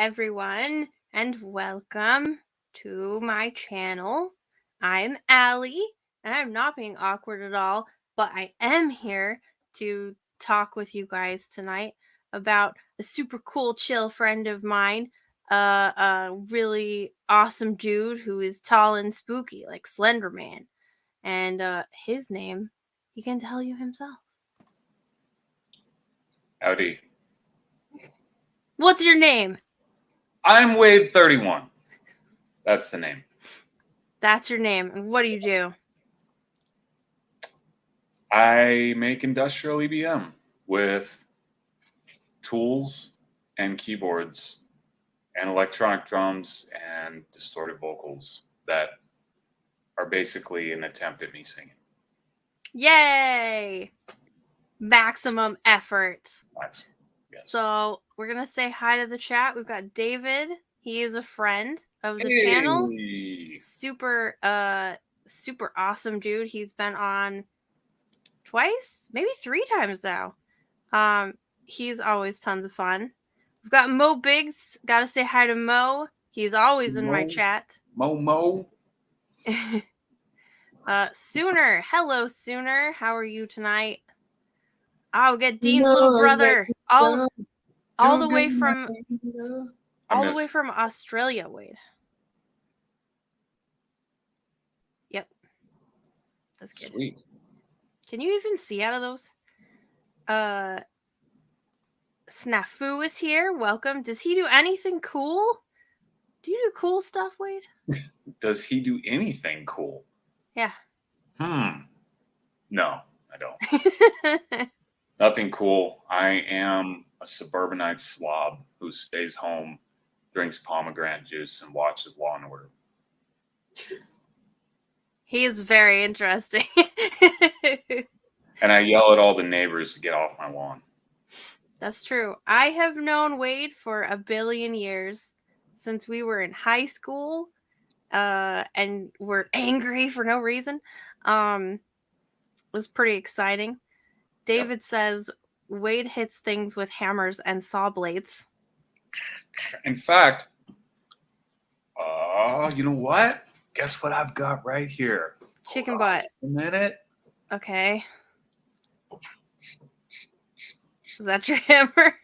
everyone, and welcome to my channel. I'm Allie, and I'm not being awkward at all, but I am here to talk with you guys tonight about a super cool, chill friend of mine, a really awesome dude who is tall and spooky like Slender Man, and his name he can tell you himself. Howdy. What's your name? I'm Wayde 31. That's the name. That's your name. And what do you do? I make industrial EBM with tools and keyboards and electronic drums and distorted vocals that are basically an attempt at me singing. Yay! Maximum effort. Nice. Yes. So we're gonna say hi to the chat. We've got David. He is a friend of the channel. Super awesome dude. He's been on twice, maybe 3 times now. He's always tons of fun. We've got Mo Biggs. Gotta say hi to Mo. He's always in my chat. Mo. Sooner. Hello, Sooner. How are you tonight? Oh, we got Dean's little brother. All the way from Australia, Wade. Yep. That's good. Sweet. Can you even see out of those? Snafu is here. Welcome. Does he do anything cool? Do you do cool stuff, Wade? Does he do anything cool? Yeah. No, I don't. Nothing cool. I am a suburbanite slob who stays home, drinks pomegranate juice, and watches Law and Order. He is very interesting. And I yell at all the neighbors to get off my lawn. That's true. I have known Wade for a billion years, since we were in high school, and we're angry for no reason. It was pretty exciting. David says Wade hits things with hammers and saw blades. In fact, you know what? Guess what I've got right here? Chicken butt. A minute. Okay. Is that your hammer?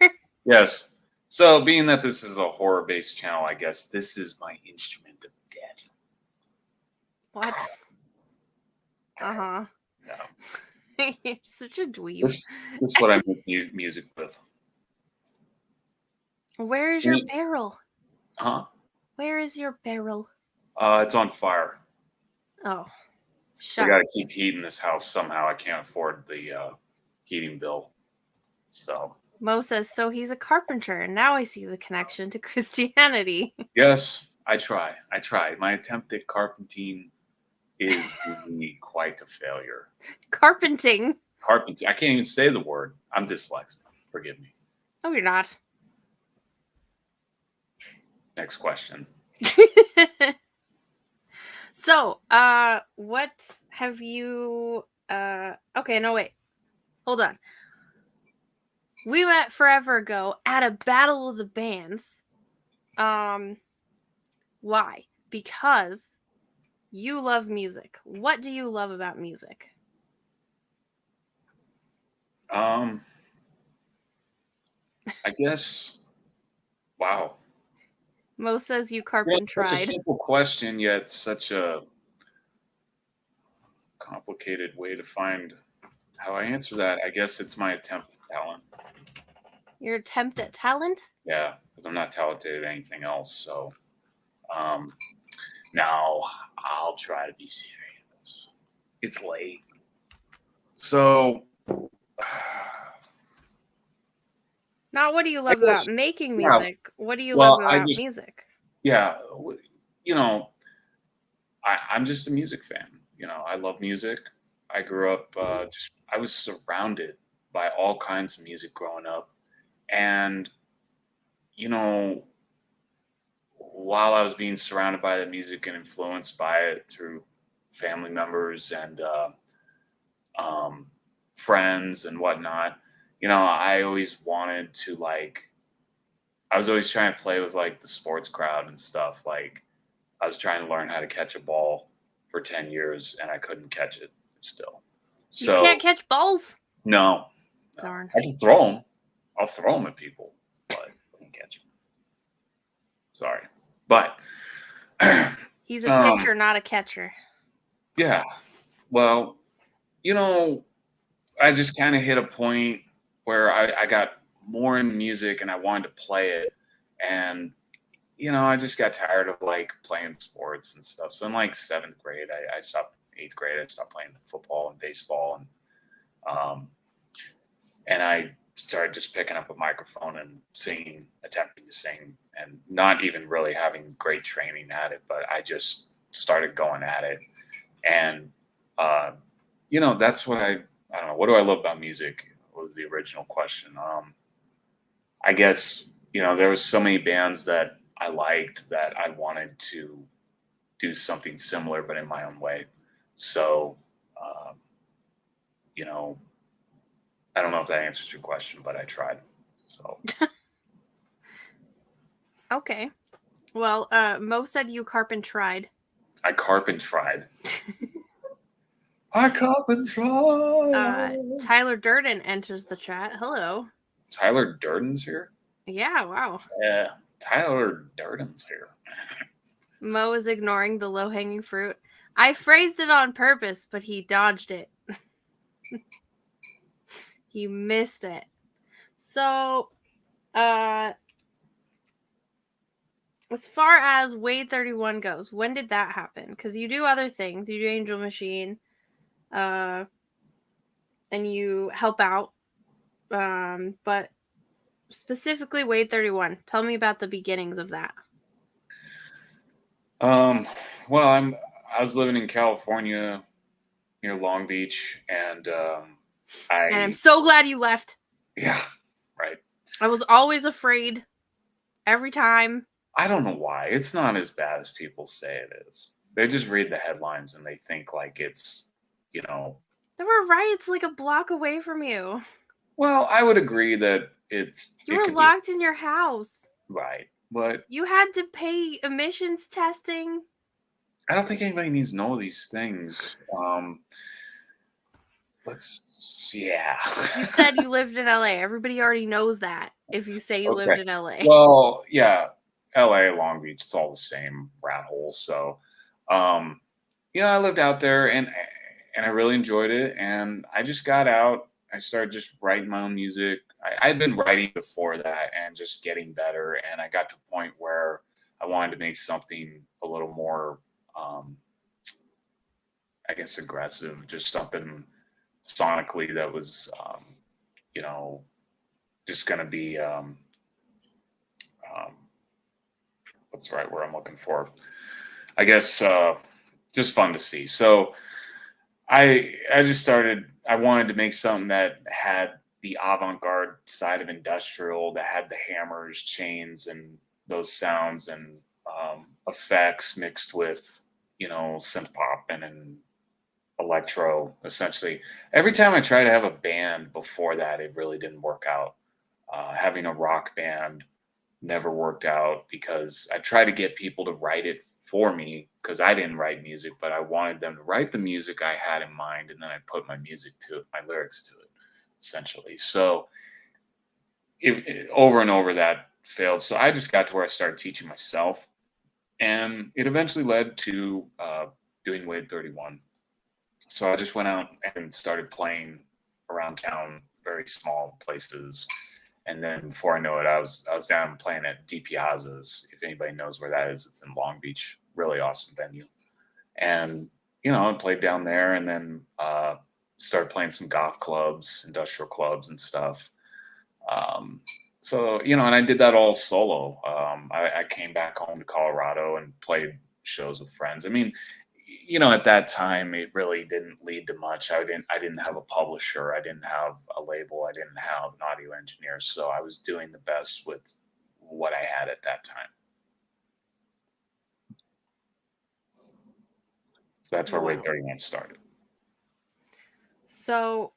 Yes. So, being that this is a horror-based channel, I guess this is my instrument of death. What? Uh-huh. No. You're such a dweeb. This is what I make music with. Where is your barrel? Huh? Where is your barrel? It's on fire. Oh. I gotta keep heat in this house somehow. I can't afford the heating bill. So Mo says, so he's a carpenter, and now I see the connection to Christianity. Yes, I try. My attempt at carpenting is really quite a failure. Carpenting? Carpenting. I can't even say the word. I'm dyslexic. Forgive me. No, you're not. Next question. So, what have you, okay, no, wait. Hold on. We met forever ago at a battle of the bands. Why? Because you love music. What do you love about music? I guess, wow. Mo says you carpent tried. Such a simple question, yet such a complicated way to find how I answer that. I guess it's my attempt at talent. Your attempt at talent? Yeah, because I'm not talented at anything else. So, now I'll try to be serious. It's late. So, not what do you love about making music? What do you love about music? Yeah, you know, I'm just a music fan. You know, I love music. I grew up, I was surrounded by all kinds of music growing up. And, you know, while I was being surrounded by the music and influenced by it through family members and friends and whatnot, you know, I always wanted to I was always trying to play with like the sports crowd and stuff. Like I was trying to learn how to catch a ball for 10 years and I couldn't catch it still. You can't So catch balls? no, no, Darn. I can throw them. I'll throw them at people, but I can't catch them. Sorry, but He's a pitcher, not a catcher. yeah. Well, you know, I just kind of hit a point where I got more in music and I wanted to play it, and I just got tired of like playing sports and stuff. So in like seventh grade, I stopped. Eighth grade, I stopped playing football and baseball, um, and I started just picking up a microphone and singing, attempting to sing, and not even really having great training at it, but I just started going at it. And, uh, that's what I don't know. What do I love about music was the original question. I guess, there was so many bands that I liked that I wanted to do something similar, but in my own way. So, um, you know, I don't know if that answers your question, but I tried. So Okay. Well, Mo said you carpent tried. I carpent tried. I carpent tried. Tyler Durden enters the chat. Hello. Tyler Durden's here? Yeah, wow. Yeah, Tyler Durden's here. Mo is ignoring the low-hanging fruit. I phrased it on purpose, but he dodged it. He missed it. So, as far as Wayde 31 goes, when did that happen? Because you do other things. You do Angel Machine, and you help out. But specifically Wayde 31. Tell me about the beginnings of that. Well, I was living in California near Long Beach, and And I'm so glad you left. Yeah, right. I was always afraid every time. I don't know why. It's not as bad as people say it is. They just read the headlines and they think like it's, There were riots like a block away from you. Well, I would agree that you were locked in your house. Right. But you had to pay emissions testing. I don't think anybody needs to know these things. Yeah. You said you lived in LA. Everybody already knows that if you say you lived in LA. Well, yeah, LA, Long Beach, it's all the same rat hole. So, I lived out there and I really enjoyed it. And I just got out. I started just writing my own music. I'd been writing before that and just getting better. And I got to a point where I wanted to make something a little more, I guess, aggressive, just something sonically that was, just going to be, what's the right word I'm looking for? I guess just fun to see. So I just started. I wanted to make something that had the avant-garde side of industrial, that had the hammers, chains, and those sounds and effects mixed with synth pop and electro. Essentially, every time I tried to have a band before that, it really didn't work out. Having a rock band never worked out because I tried to get people to write it for me because I didn't write music, but I wanted them to write the music I had in mind, and then I put my music to it, my lyrics to it, essentially. So over and over that failed. So I just got to where I started teaching myself, and it eventually led to doing Wayde 31. So I just went out and started playing around town, very small places. And then before I know it, I was down playing at DiPiazza's. If anybody knows where that is, it's in Long Beach. Really awesome venue. And I played down there, and then started playing some goth clubs, industrial clubs, and stuff. So and I did that all solo. I came back home to Colorado and played shows with friends. I mean, at that time, it really didn't lead to much. I didn't have a publisher. I didn't have a label. I didn't have an audio engineer. So I was doing the best with what I had at that time. So that's where Wayde 31 started. So,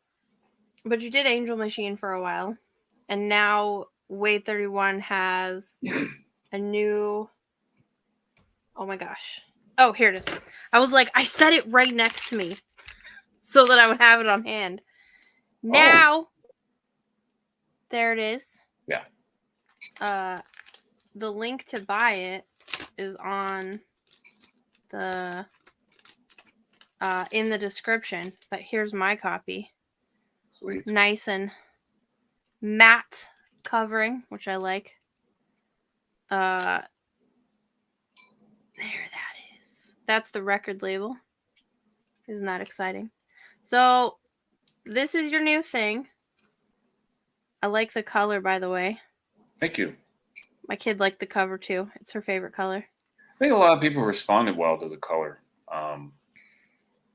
but you did Angel Machine for a while, and now Wayde 31 has a new. Oh my gosh. Oh, here it is. I was like, I set it right next to me so that I would have it on hand. Now, there it is. Yeah. The link to buy it is on the in the description. But here's my copy. Sweet. Nice and matte covering, which I like. There that is. That's the record label. Isn't that exciting? So, this is your new thing. I like the color, by the way. Thank you. My kid liked the cover too. It's her favorite color. I think a lot of people responded well to the color.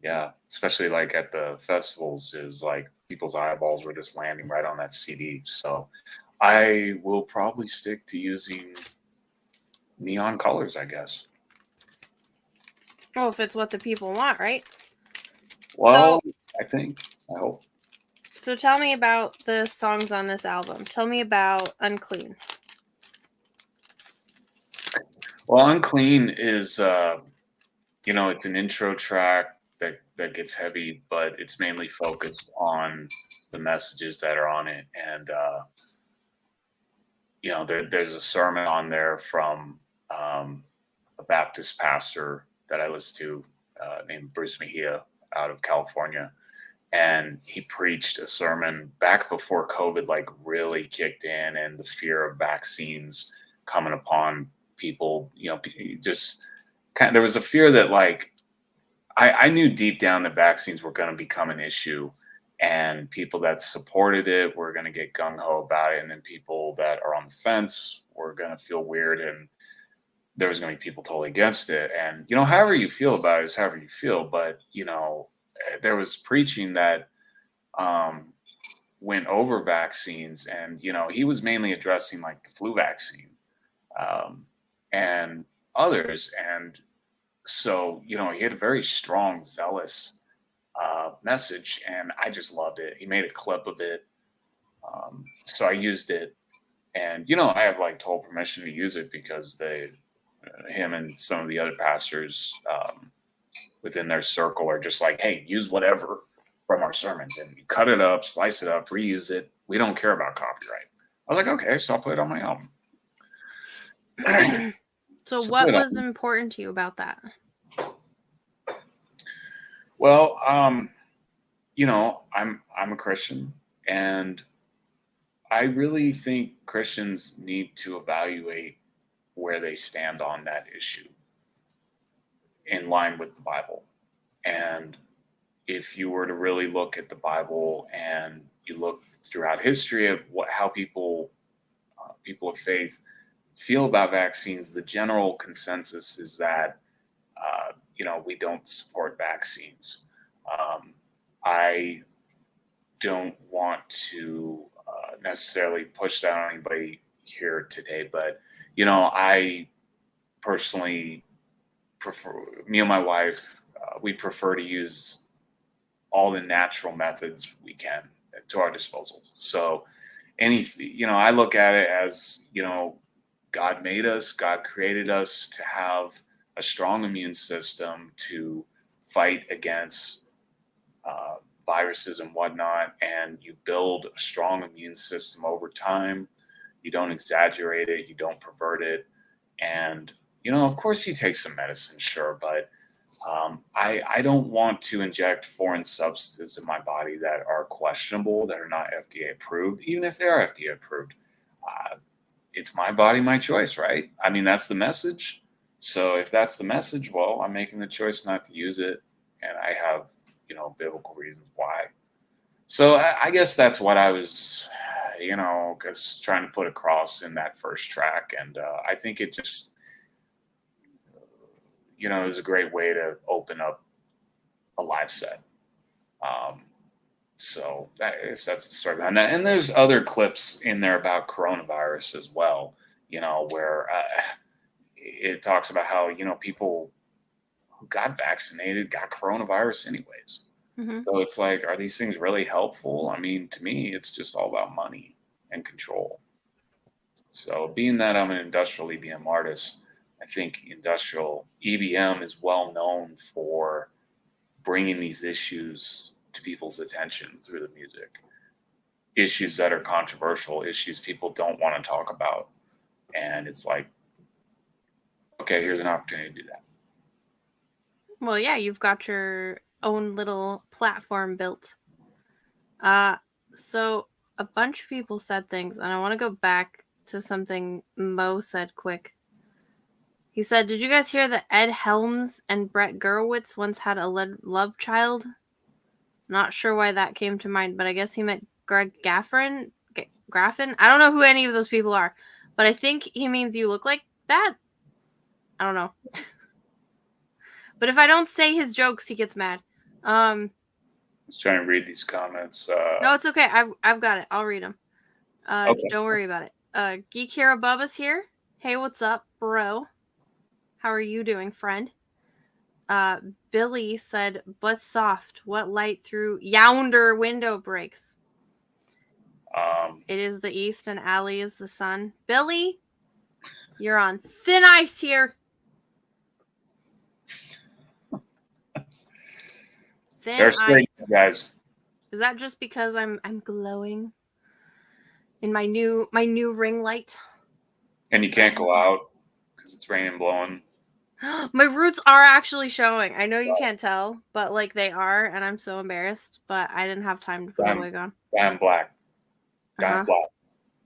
Yeah, especially like at the festivals, it was like people's eyeballs were just landing right on that CD. So I will probably stick to using neon colors, I guess. Oh, if it's what the people want, right? Well, I think. I hope. So tell me about the songs on this album. Tell me about Unclean. Well, Unclean is, it's an intro track that gets heavy, but it's mainly focused on the messages that are on it. And, there's a sermon on there from a Baptist pastor that I listen to named Bruce Mejia out of California. And he preached a sermon back before COVID like really kicked in and the fear of vaccines coming upon people, just there was a fear that like I knew deep down that vaccines were going to become an issue and people that supported it were going to get gung-ho about it. And then people that are on the fence were going to feel weird and there was going to be people totally against it. And, however you feel about it is however you feel. But, there was preaching that went over vaccines and, he was mainly addressing like the flu vaccine and others. And so, he had a very strong, zealous message and I just loved it. He made a clip of it. So I used it and, I have like total permission to use it because him and some of the other pastors within their circle are just like, hey, use whatever from our sermons and you cut it up, slice it up, reuse it. We don't care about copyright. I was like, okay, so I'll put it on my album. So what was important to you about that? Well, I'm a Christian and I really think Christians need to evaluate where they stand on that issue in line with the Bible. And if you were to really look at the Bible and you look throughout history of how people of faith feel about vaccines, the general consensus is that we don't support vaccines. I don't want to necessarily push that on anybody here today, but I personally prefer, me and my wife, we prefer to use all the natural methods we can to our disposal. So I look at it as, God made us, God created us to have a strong immune system to fight against viruses and whatnot. And you build a strong immune system over time. You don't exaggerate it. You don't pervert it. And, of course you take some medicine, sure, but I don't want to inject foreign substances in my body that are questionable, that are not FDA approved, even if they are FDA approved. It's my body, my choice, right? I mean, that's the message. So if that's the message, well, I'm making the choice not to use it. And I have, biblical reasons why. So I guess that's what I was, trying to put across in that first track. And I think it just, it was a great way to open up a live set. So that's the story behind that. And there's other clips in there about coronavirus as well, where it talks about how, people who got vaccinated got coronavirus anyways. Mm-hmm. So it's like, are these things really helpful? I mean, to me, it's just all about money and control. So being that I'm an industrial EBM artist, I think industrial EBM is well known for bringing these issues to people's attention through the music. Issues that are controversial, issues people don't want to talk about. And it's like, okay, here's an opportunity to do that. Well, yeah, you've got your own little platform built. So a bunch of people said things, and I want to go back to something Mo said quick. He said, "Did you guys hear that Ed Helms and Brett Gurewitz once had a love child?" Not sure why that came to mind, but I guess he meant Greg Graffin. I don't know who any of those people are, but I think he means you look like that. I don't know. But if I don't say his jokes, he gets mad. Let's try and read these comments. No, it's okay. I've got it. I'll read them. Okay. Don't worry about it. Geek Hero Bubba's here. Hey, what's up, bro? How are you doing, friend? Billy said, "But soft. What light through yonder window breaks?" It is the east, and Allie is the sun. Billy, you're on thin ice here. Thin ice, guys. Is that just because I'm glowing in my new ring light? And you can't go out because it's raining, blowing. My roots are actually showing. I know you can't tell, but like they are, and I'm so embarrassed. But I didn't have time to put a wig on. I'm black. I'm black.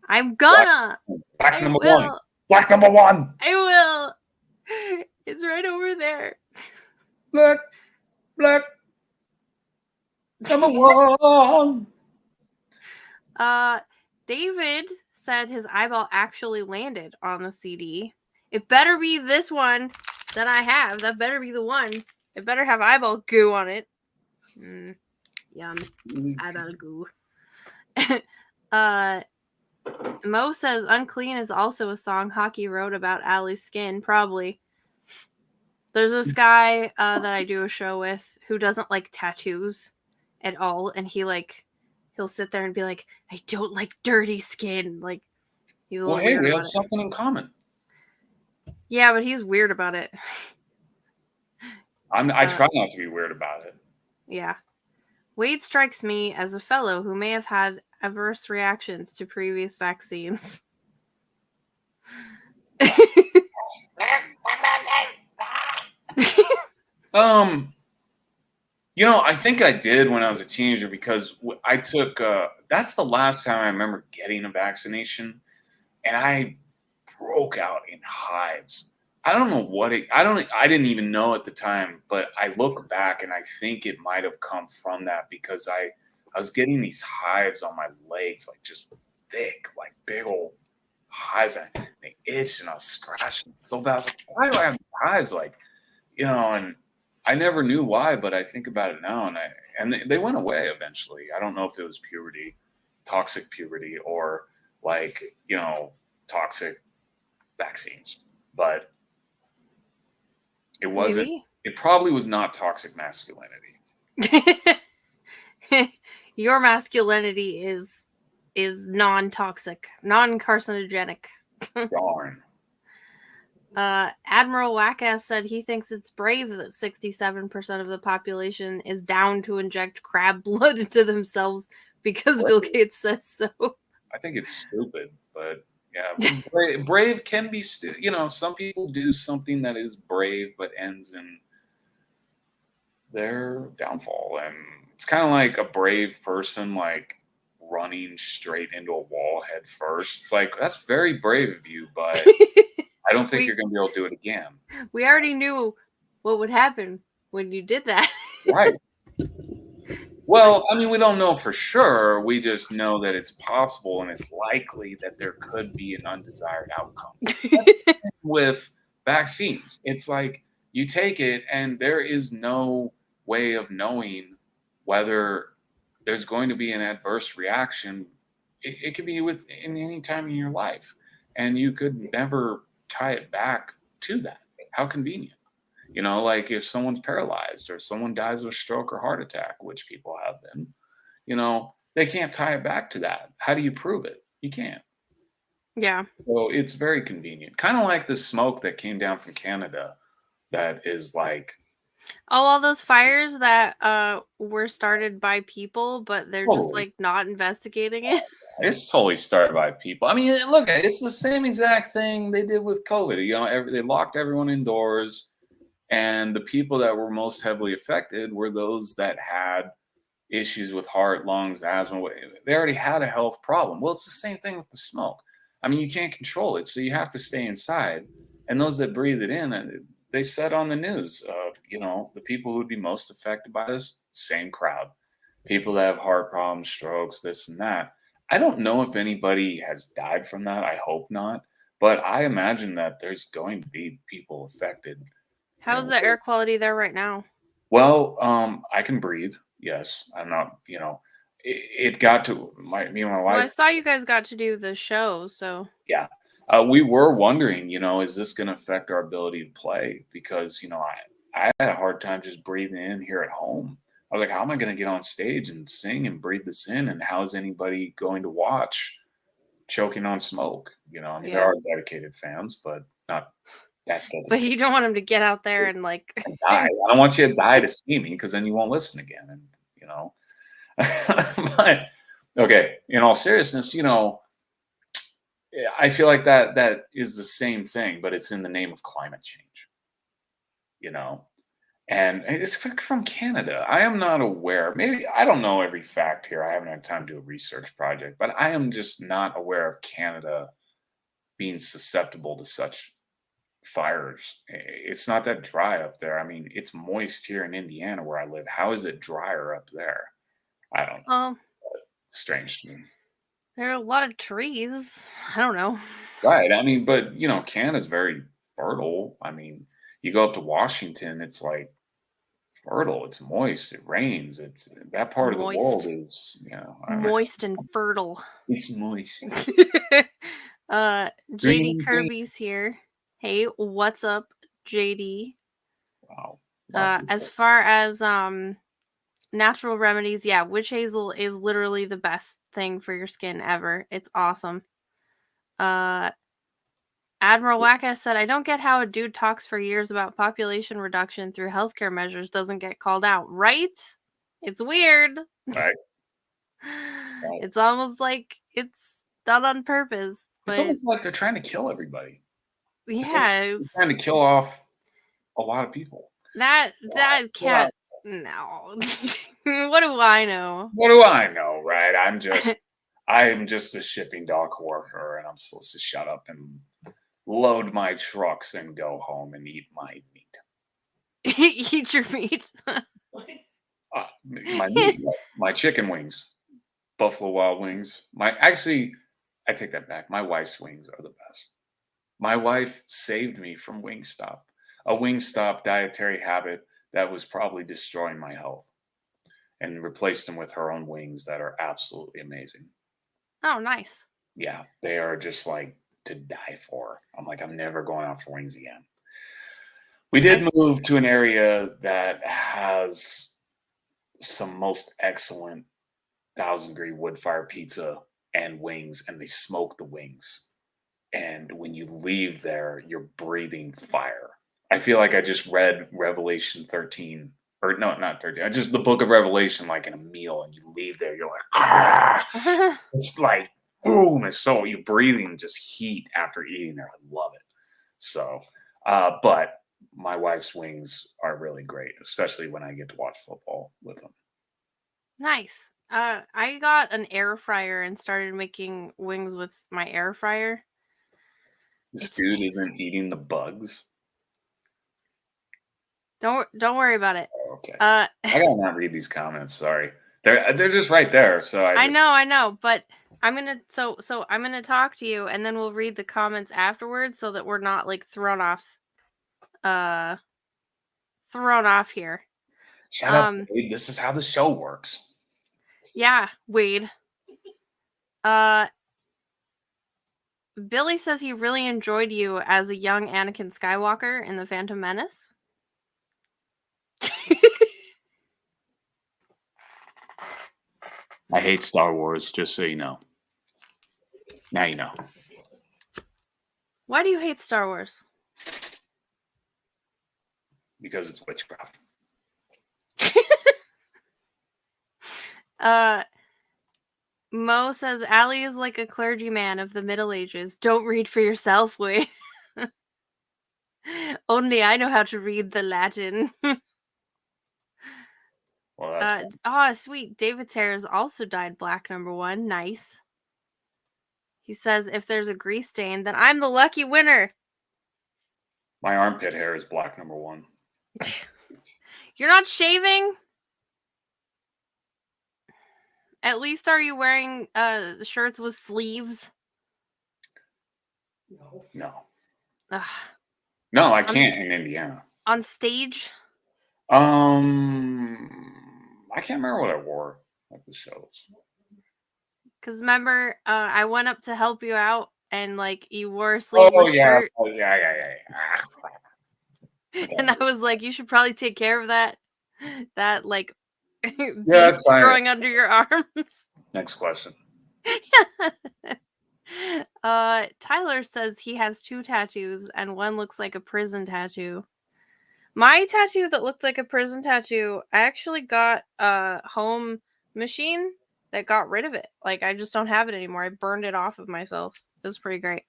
I'm gonna. Black number one. Black number one. I will. It's right over there. Black number one. David said his eyeball actually landed on the CD. It better be this one that I have. That better be the one. It better have eyeball goo on it. Yum. Eyeball goo. Mo says Unclean is also a song Hockey wrote about Allie's skin. Probably. There's this guy that I do a show with who doesn't like tattoos at all, and he'll sit there and be like, "I don't like dirty skin." Like, he's a little weird we about have it. something in common. Yeah, but he's weird about it. I try not to be weird about it. Yeah. Wayde strikes me as a fellow who may have had adverse reactions to previous vaccines. I think I did when I was a teenager because I took, that's the last time I remember getting a vaccination, and I broke out in hives. I don't know what I didn't even know at the time, but I look back and I think it might have come from that because I was getting these hives on my legs, like just thick, like big old hives. And they itched and I was scratching so bad. I was like, why do I have hives? Like, and I never knew why, but I think about it now, and they went away eventually. I don't know if it was puberty, toxic puberty, or like toxic vaccines, but it wasn't. Maybe. It probably was not toxic masculinity. Your masculinity is non-toxic, non-carcinogenic. Darn. Admiral Wackass said he thinks it's brave that 67% of the population is down to inject crab blood into themselves because Bill Gates says so. I think it's stupid, but yeah, brave can be some people do something that is brave but ends in their downfall, and it's kind of like a brave person like running straight into a wall head first. It's like, that's very brave of you, but I don't think you're going to be able to do it again. We already knew what would happen when you did that. Right. Well, I mean, we don't know for sure. We just know that it's possible and it's likely that there could be an undesired outcome. With vaccines, it's like you take it and there is no way of knowing whether there's going to be an adverse reaction. It could be in any time in your life, and you could never tie it back to that. How convenient. Like if someone's paralyzed or someone dies of a stroke or heart attack, which people have been, they can't tie it back to that. How do you prove it? You can't. Yeah. So it's very convenient. Kind of like the smoke that came down from Canada that is like Oh, all those fires that were started by people, but they're just totally like not investigating it. it's totally started by people. I mean, look, it's the same exact thing they did with COVID. You know, they locked everyone indoors, and the people that were most heavily affected were those that had issues with heart, lungs, asthma. They already had a health problem. Well, it's the same thing with the smoke. I mean, you can't control it, so you have to stay inside. And those that breathe it in, they said on the news, you know, the people who would be most affected by this, same crowd. People that have heart problems, strokes, this and that. I don't know if anybody has died from that. I hope not. But I imagine that there's going to be people affected. You How's know, the air quality there right now? well, I can breathe. Yes, I'm not. You know, it got to me and my Well, I wife. saw you guys got to do the show, so Yeah, we were wondering. You know, is this going to affect our ability to play? Because you know, I had a hard time just breathing in here at home. I was like, how am I going to get on stage and sing and breathe this in? And how is anybody going to watch choking on smoke? You know, I mean, there yeah. are dedicated fans, but not that But dedicated. you don't want him to get out there and like And die. I don't want you to die to see me because then you won't listen again. And you know. But okay, in all seriousness, you know, I feel like that is the same thing, but it's in the name of climate change, you know. And it's from Canada. I am not aware. Maybe I don't know every fact here. I haven't had time to do a research project, but I am just not aware of Canada being susceptible to such fires. It's not that dry up there. I mean, it's moist here in Indiana where I live. How is it drier up there? I don't know. well, Strange to me. there are a lot of trees. I don't know. Right. I mean, but you know, Canada's very fertile. I mean, you go up to Washington, it's like fertile. It's moist. It rains. It's that part of the world Moist. is, you know, I mean, Moist and fertile. it's moist. JD Green, green. Kirby's here. Hey, what's up, JD? Wow. A lot of As people. far as natural remedies, yeah, witch hazel is literally the best thing for your skin ever. It's awesome. Uh Admiral Wackass said, I don't get how a dude talks for years about population reduction through healthcare measures doesn't get called out, right? It's weird. Right. Right. It's almost like it's done on purpose, It's but almost like they're trying to kill everybody. It's like yeah, they're trying to kill off a lot of people. that Wow. can't. No. What do I know? What do I know, right? I am just a shipping dock worker and I'm supposed to shut up and load my trucks and go home and eat my meat. Eat your meat. My meat, my chicken wings, Buffalo Wild Wings. I take that back. My wife's wings are the best. My wife saved me from Wingstop, a Wingstop dietary habit that was probably destroying my health, and replaced them with her own wings that are absolutely amazing. Oh, nice. Yeah, they are just like to die for. I'm like, I'm never going out for wings again. We did Nice. move to an area that has some most excellent 1,000-degree wood fire pizza and wings, and they smoke the wings. And when you leave there, you're breathing fire. I feel like I just read Revelation 13, or no, not 13. I just the book of Revelation, like in a meal, and you leave there, you're like, ah! It's like boom. It's so you're breathing just heat after eating there. I love it. So, but my wife's wings are really great, especially when I get to watch football with them. Nice. I got an air fryer and started making wings with my air fryer. This It's dude amazing. isn't eating the bugs. Don't worry about it. Oh, okay. Uh I gotta not read these comments. Sorry, they're just right there. So I just I know, but I'm gonna talk to you and then we'll read the comments afterwards so that we're not like uh thrown off here. shut up, Um Wade. This is how the show works. yeah, Wade. Uh Billy says he really enjoyed you as a young Anakin Skywalker in The Phantom Menace. I hate Star Wars. Just so you know. Now you know. Why do you hate Star Wars? Because it's witchcraft. Mo says Allie is like a clergyman of the Middle Ages. Don't read for yourself, Wayde. Only I know how to read the Latin. Well, that's Sweet. David's hair has also dyed black, number 1. Nice. He says, if there's a grease stain, then I'm the lucky winner. my armpit hair is black, number 1. You're not shaving? At least are you wearing shirts with sleeves? No. Ugh. No, I can't in Indiana. On stage? I can't remember what I wore at the shows. Because remember, I went up to help you out, and like you wore a sleeveless shirt. Oh, yeah. And I was like, you should probably take care of that like Yeah, beast that's fine. growing under your arms. Next question. Tyler says he has 2 tattoos and one looks like a prison tattoo. My tattoo that looked like a prison tattoo, I actually got a home machine that got rid of it. Like, I just don't have it anymore. I burned it off of myself. It was pretty great.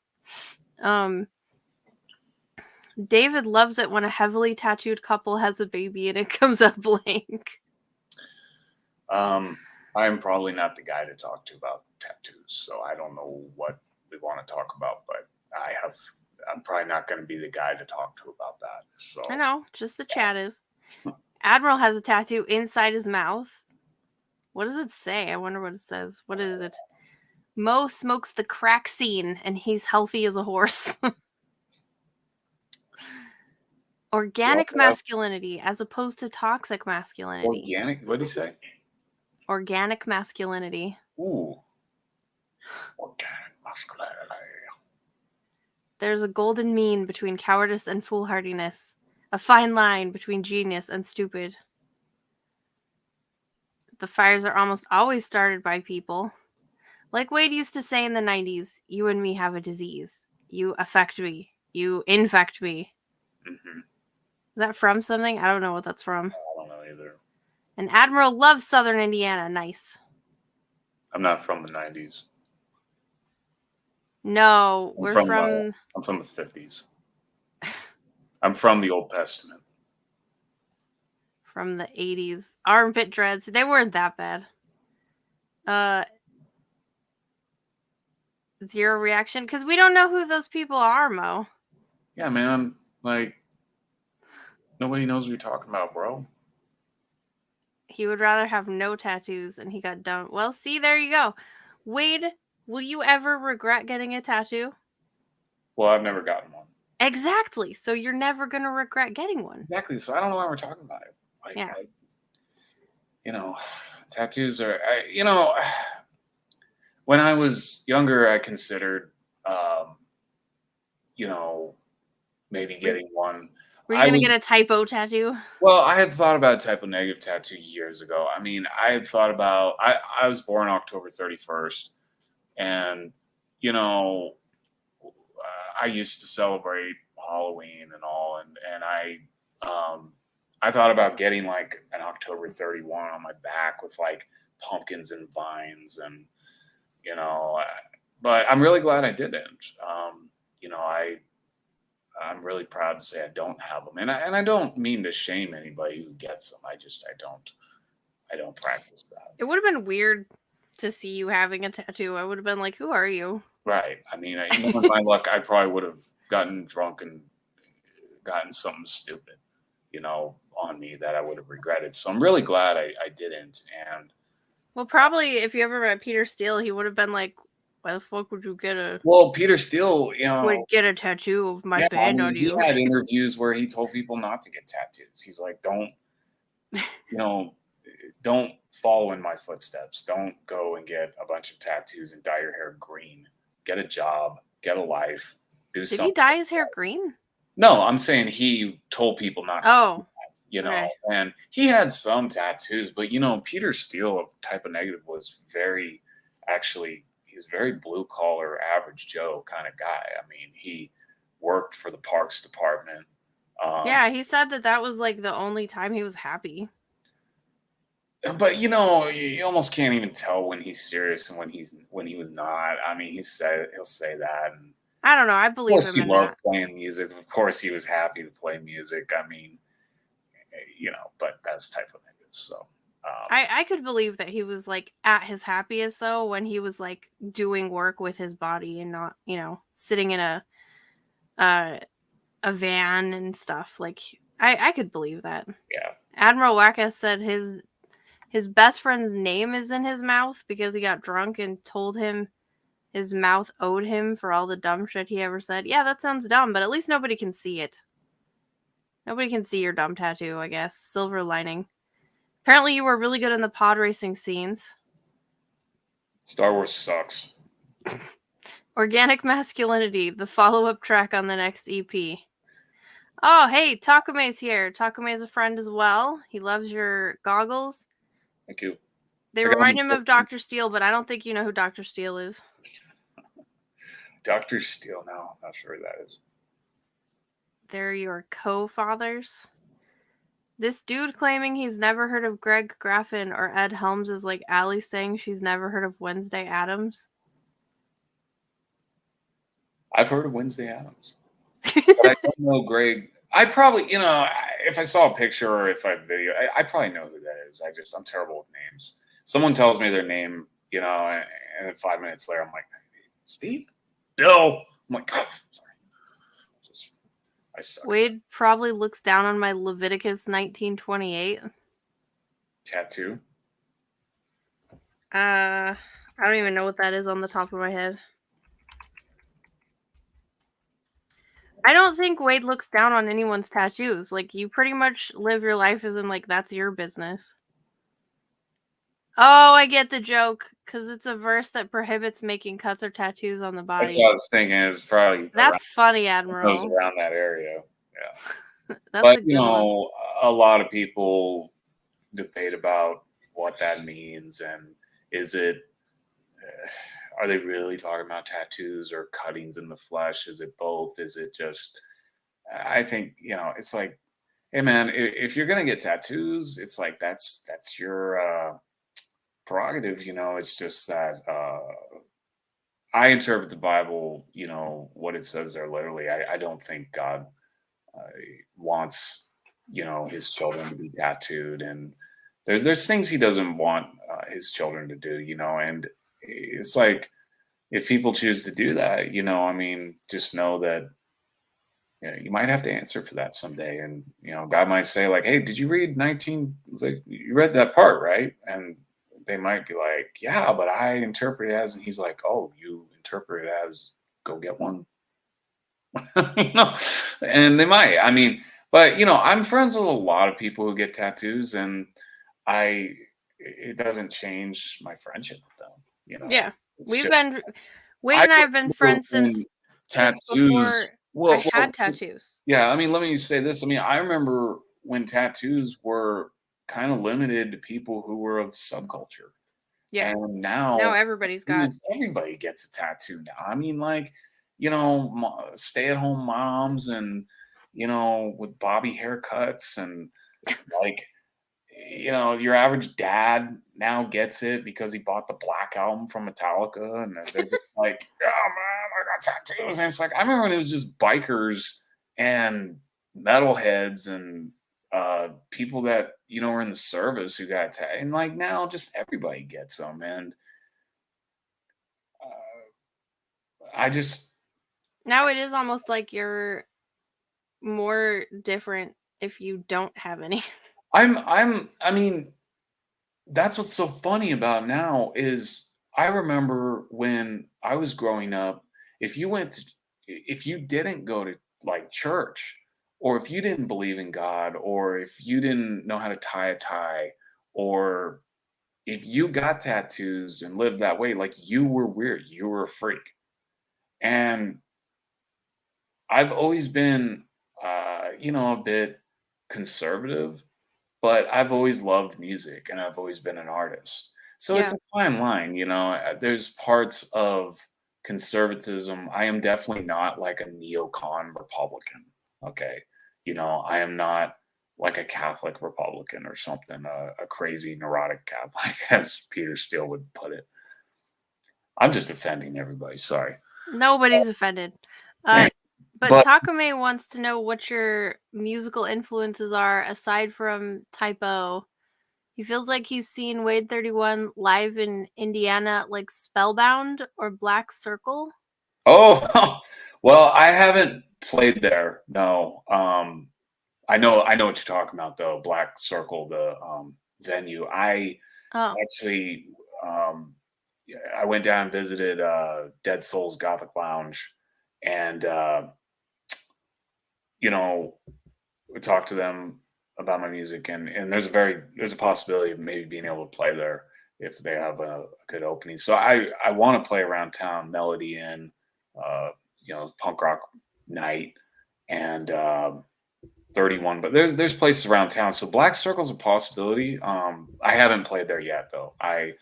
David loves it when a heavily tattooed couple has a baby and it comes out blank. I'm probably not the guy to talk to about tattoos, so I don't know what we want to talk about, but I'm probably not going to be the guy to talk to about that. So I know, just the chat is. Admiral has a tattoo inside his mouth. What does it say? I wonder what it says. What is it? Mo smokes the crack scene and he's healthy as a horse. Organic masculinity as opposed to toxic masculinity. Organic? What did he say? Organic masculinity. Ooh. Organic masculinity. There's a golden mean between cowardice and foolhardiness. A fine line between genius and stupid. The fires are almost always started by people. Like Wayde used to say in the 90s, you and me have a disease. You affect me. You infect me. Mm-hmm. Is that from something? I don't know what that's from. I don't know either. And Admiral loves Southern Indiana. Nice. I'm not from the 90s. No, I'm from the 50s. I'm from the Old Testament. From the 80s. Armpit dreads. They weren't that bad. Zero reaction. Because we don't know who those people are, Mo. Yeah, man. Like, nobody knows what you're talking about, bro. He would rather have no tattoos, and he got done. Well, see, there you go. Wayde, will you ever regret getting a tattoo? Well, I've never gotten one. Exactly. So you're never going to regret getting one. Exactly. So I don't know why we're talking about it. Like, yeah. Tattoos are, when I was younger, I considered, maybe getting one. Were you going to get a typo tattoo? Well, I had thought about a typo negative tattoo years ago. I mean, I had thought about, I was born October 31st, and, I used to celebrate Halloween and all, and I thought about getting like an October 31 on my back with like pumpkins and vines, and but I'm really glad I didn't. I'm really proud to say I don't have them, and I don't mean to shame anybody who gets them. I don't practice that. It would have been weird to see you having a tattoo. I would have been like, "Who are you?" Right. I mean, with my luck, I probably would have gotten drunk and gotten something stupid, on me that I would have regretted. So I'm really glad I didn't. And well, probably if you ever met Peter Steele, he would have been like, "Why the fuck would you get a?" Well, Peter Steele, would get a tattoo of my band on you. He had interviews where he told people not to get tattoos. He's like, don't follow in my footsteps. Don't go and get a bunch of tattoos and dye your hair green. Get a job. Get a life. Do something. Did he dye his hair green? No, I'm saying he told people not to. Oh. Right. And he had some tattoos, but Peter Steele of Type O Negative was he's very blue collar, average Joe kind of guy. I mean, he worked for the parks department. Um, Yeah, he said that that was like the only time he was happy. but you almost can't even tell when he's serious and when he was not. I mean, he'll say that. And I don't know. I of believe course, him he in loved that. playing music. Of course, he was happy to play music. I mean, but that's type of niggas. So, I could believe that he was like at his happiest though when he was like doing work with his body and not, sitting in uh, a van and stuff. Like I could believe that. yeah. Admiral Wacka said his best friend's name is in his mouth because he got drunk and told him his mouth owed him for all the dumb shit he ever said. Yeah, that sounds dumb, but at least nobody can see it. Nobody can see your dumb tattoo, I guess. Silver lining. Apparently you were really good in the pod racing scenes. Star Wars sucks. Organic Masculinity, the follow-up track on the next EP. Oh, hey, Takume's here. Takume's a friend as well. He loves your goggles. Thank you. They I got remind them him of Dr. Steele, but I don't think you know who Dr. Steele is. Doctor Steel now. Not sure who that is. They're your co-fathers. This dude claiming he's never heard of Greg Graffin or Ed Helms is like Allie saying she's never heard of Wednesday Addams. I've heard of Wednesday Adams, but I don't know Greg. I probably, if I saw a picture or if I video, I probably know who that is. I'm terrible with names. Someone tells me their name, and then 5 minutes later, I'm like, Steve, Bill. I'm like, oh, sorry, I suck at that. Wade probably looks down on my Leviticus 1928. Tattoo. I don't even know what that is on the top of my head. I don't think Wade looks down on anyone's tattoos. Like, you pretty much live your life as in, like, that's your business. Oh, I get the joke. Because it's a verse that prohibits making cuts or tattoos on the That's body. what I was thinking. Is probably around That's funny, those Admiral. around that area. Yeah, That's but a good one. a lot of people debate about what that means and is it are they really talking about tattoos or cuttings in the flesh? Is it both? Is it just I think, it's like, hey man, if you're gonna get tattoos, it's like that's your prerogative, it's just that I interpret the Bible, what it says there literally. I don't think God uh, wants, his children to be tattooed, and there's things he doesn't want his children to do, and it's like if people choose to do that, I mean, just know that you might have to answer for that someday, and God might say like, "Hey, did you read 19? Like, you read that part, right?" And they might be like, "Yeah, but I interpret it as," and he's like, "Oh, you interpret it as go get one." you know, and they might. I mean, but I'm friends with a lot of people who get tattoos, and I it doesn't change my friendship with them. Yeah. It's We've just been Wade I and I have been remember friends since when tattoos. before I Well, had tattoos. yeah. I mean, let me say this. I mean, I remember when tattoos were kind of limited to people who were of subculture, Yeah. and Now now everybody's got. everybody gets a tattoo now. I mean, like, stay-at-home moms and with bobby haircuts and like your average dad now gets it because he bought the Black Album from Metallica, and they're just like, "Yeah, man, I got tattoos." And it's like I remember when it was just bikers and metalheads and people that were in the service who got tattooed, and like now just everybody gets them, and I just Now it is almost like you're more different if you don't have any. I mean, that's what's so funny about now is I remember when I was growing up, if you went to if you didn't go to like church or if you didn't believe in God or if you didn't know how to tie a tie or if you got tattoos and lived that way, like you were weird, you were a freak. And I've always been a bit conservative, but I've always loved music and I've always been an artist. So it's Yeah. a fine line, there's parts of conservatism. I am definitely not like a neocon Republican. Okay. I am not like a Catholic Republican or something, a crazy neurotic Catholic, as Peter Steele would put it. I'm just offending everybody. Sorry. Nobody's offended. But But Takame wants to know what your musical influences are aside from Typo. He feels like he's seen Wayde 31 live in Indiana, like Spellbound or Black Circle. oh, well, I haven't played there. No. I know what you're talking about though. Black Circle, the venue. I Oh, actually um yeah, I went down and visited Dead Souls Gothic Lounge, and you know, we talked to them about my music, and there's a possibility of maybe being able to play there if they have a good opening. So I want to play around town, Melody Inn, uh, punk rock night, and 31. But there's places around town. So Black Circle's a possibility. I haven't played there yet though. I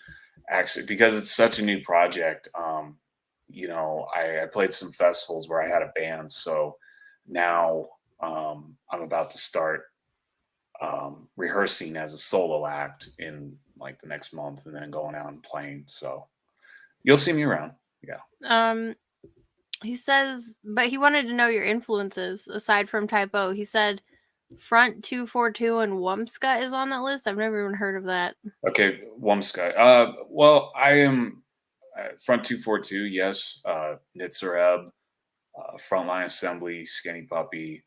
actually, because it's such a new project. I played some festivals where I had a band, so now I'm about to start rehearsing as a solo act in like the next month, and then going out and playing. So you'll see me around. Yeah. um, he says, but he wanted to know your influences aside from Typo. He said Front 242 and Wumska is on that list. I've never even heard of that. Okay. Wumsky. Well, I am Front 242. Yes. Nitzareb, Frontline Assembly, Skinny Puppy,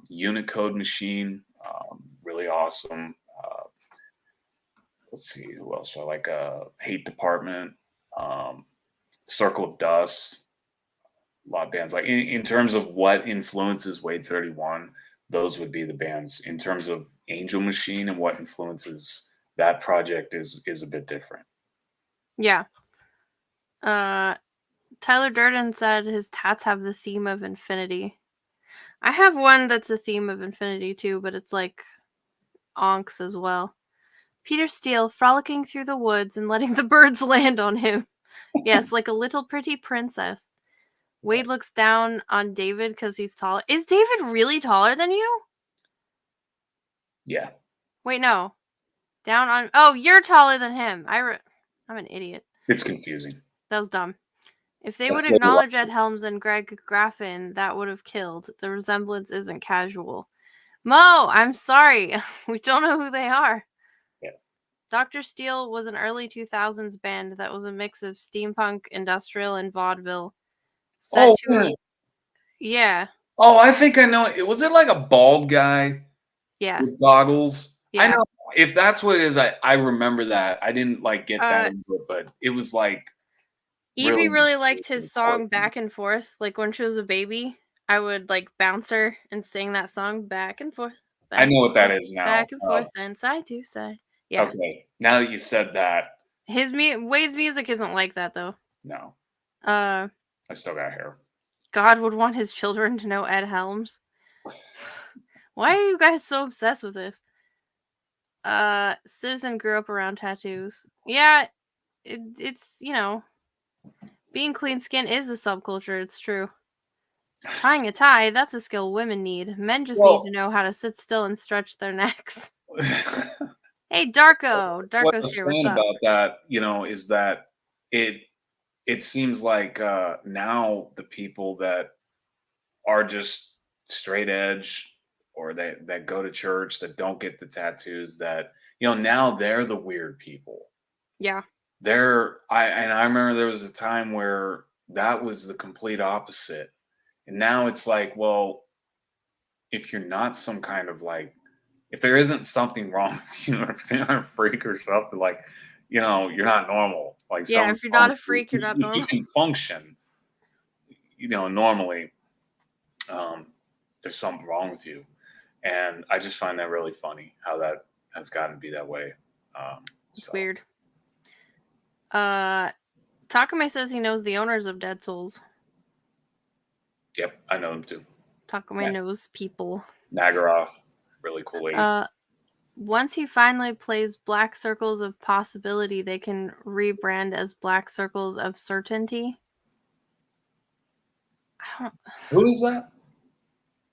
Unicode Machine. Really awesome. Let's see who else. I like Hate Department, um, Circle of Dust. A lot of bands like in terms of what influences Wayde 31, those would be the bands. In terms of Angel Machine and what influences that project is a bit different. Yeah. Uh, Tyler Durden said his tats have the theme of infinity. I have one that's a theme of infinity too, but it's like onks as well. Peter Steele frolicking through the woods and letting the birds land on him. Yes, like a little pretty princess. Wayde looks down on David because he's tall. Is David really taller than you? Yeah, Wait, no. Down on. Oh, you're taller than him. I'm an idiot. it's confusing. That was dumb. If they would That's little acknowledge Ed Helms and Greg Graffin, that would have killed. The resemblance isn't casual. Mo, I'm sorry. We don't know who they are. Yeah. Dr. Steele was an early 2000s band that was a mix of steampunk, industrial, and vaudeville. Set Oh, to. Yeah. oh, I think I know. Was it like a bald guy Yeah. with goggles? I Yeah. know. If that's what it is, I remember that. I didn't like get that Uh, into it, but it was like Evie really. really liked his song Back and Forth. Like when she was a baby, I would like bounce her and sing that song back and forth, I back know and what that forth, is now. back and forth, and side to side. Yeah. Okay, now that you said that, Wayde's music isn't like that though. no, Uh I still got hair. God would want his children to know Ed Helms. Why are you guys so obsessed with this? Citizen grew up around tattoos. Yeah, it's being clean skin is a subculture, it's true. Tying a tie, that's a skill women need. Men just need to Well, know how to sit still and stretch their necks. Hey, Darko. what I Darko's was here. What's saying up? about that, is that it it seems like now the people that are just straight edge, or that go to church, that don't get the tattoos, that now they're the weird people. Yeah. I remember there was a time where that was the complete opposite. And now it's like, well, if you're not some kind of like, if there isn't something wrong with you, or if you're not a freak or something, like, you're not normal. Like Yeah, something's if you're wrong not a with you. freak, you're not You normal. can function, normally. Um, there's something wrong with you. And I just find that really funny how that has gotten to be that way. It's So, weird. Uh Takame says he knows the owners of Dead Souls. yep, I know him too. Takame knows people. Nagaroth, really cool lady. Uh Once he finally plays Black Circles of Possibility, they can rebrand as Black Circles of Certainty. I Who is that?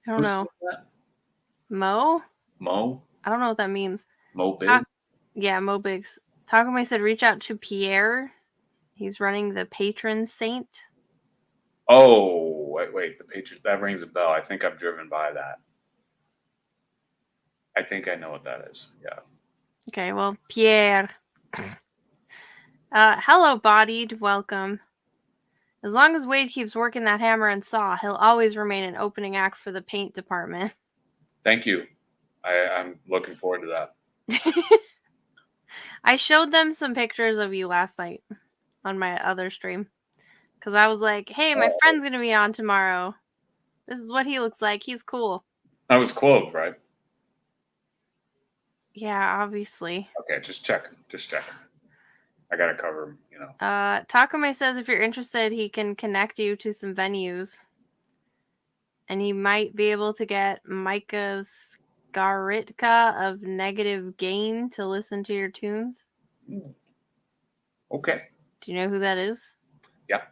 don't Who know. said that? Mo? Mo? I don't know what that means. Mo Big? Yeah, Mo Biggs. Takumi said reach out to Pierre. He's running the patron saint. Oh, wait. The Patriot. That rings a bell. I think I've driven by that. I think I know what that is. Yeah. Okay, well, Pierre. Hello, bodied. Welcome. As long as Wayde keeps working that hammer and saw, he'll always remain an opening act for the paint department. Thank you. I'm looking forward to that. I showed them some pictures of you last night on my other stream. Because I was like, hey, my friend's going to be on tomorrow. This is what he looks like. He's cool. I was clothed, right? Yeah, obviously. Okay, just checking. I gotta cover him, you know. Takome says if you're interested, he can connect you to some venues. And he might be able to get Micah Skaritka of Negative Gain to listen to your tunes. Okay. Do you know who that is? Yeah.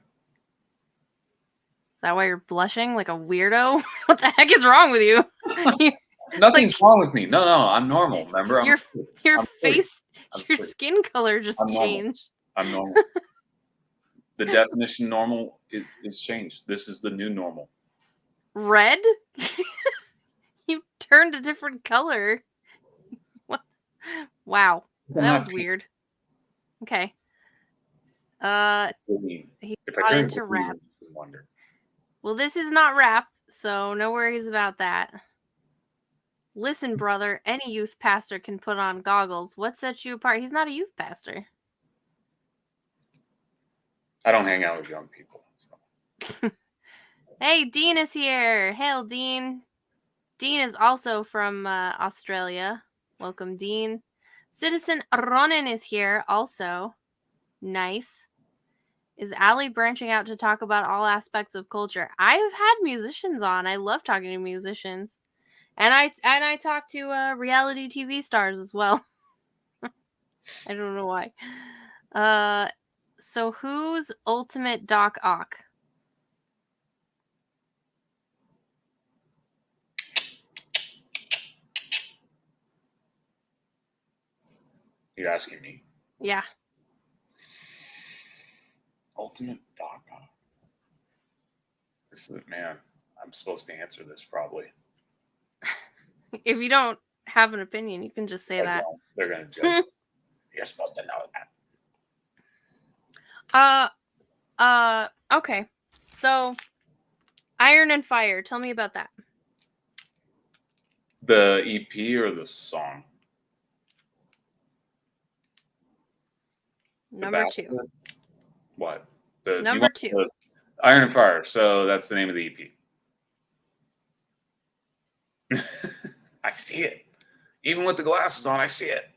Is that why you're blushing like a weirdo? What the heck is wrong with you? Nothing's wrong with me. No, I'm normal. Remember, your I'm face, your free. skin color just changed. I'm normal. The definition normal is changed. This is the new normal. Red? You turned a different color. What? Wow, that was weird. Okay. He's not into rap. Wonder. Well, this is not rap, so no worries about that. Listen, brother, any youth pastor can put on goggles. What sets you apart? He's not a youth pastor. I don't hang out with young people. So. Hey, Dean is here. Hail, Dean. Dean is also from Australia. Welcome, Dean. Citizen Ronan is here also. Nice. Is Ali branching out to talk about all aspects of culture? I've had musicians on. I love talking to musicians. And I talk to reality TV stars as well. I don't know why. So who's Ultimate Doc Ock? You're asking me? Yeah. Ultimate Doc Ock. This is, man, I'm supposed to answer this probably. If you don't have an opinion, you can just say that. They're gonna judge. You're supposed to know that. Okay. So, Iron and Fire. Tell me about that. The EP or the song? Number 2. What? Number 2. Iron and Fire. So that's the name of the EP. I see it. Even with the glasses on, I see it.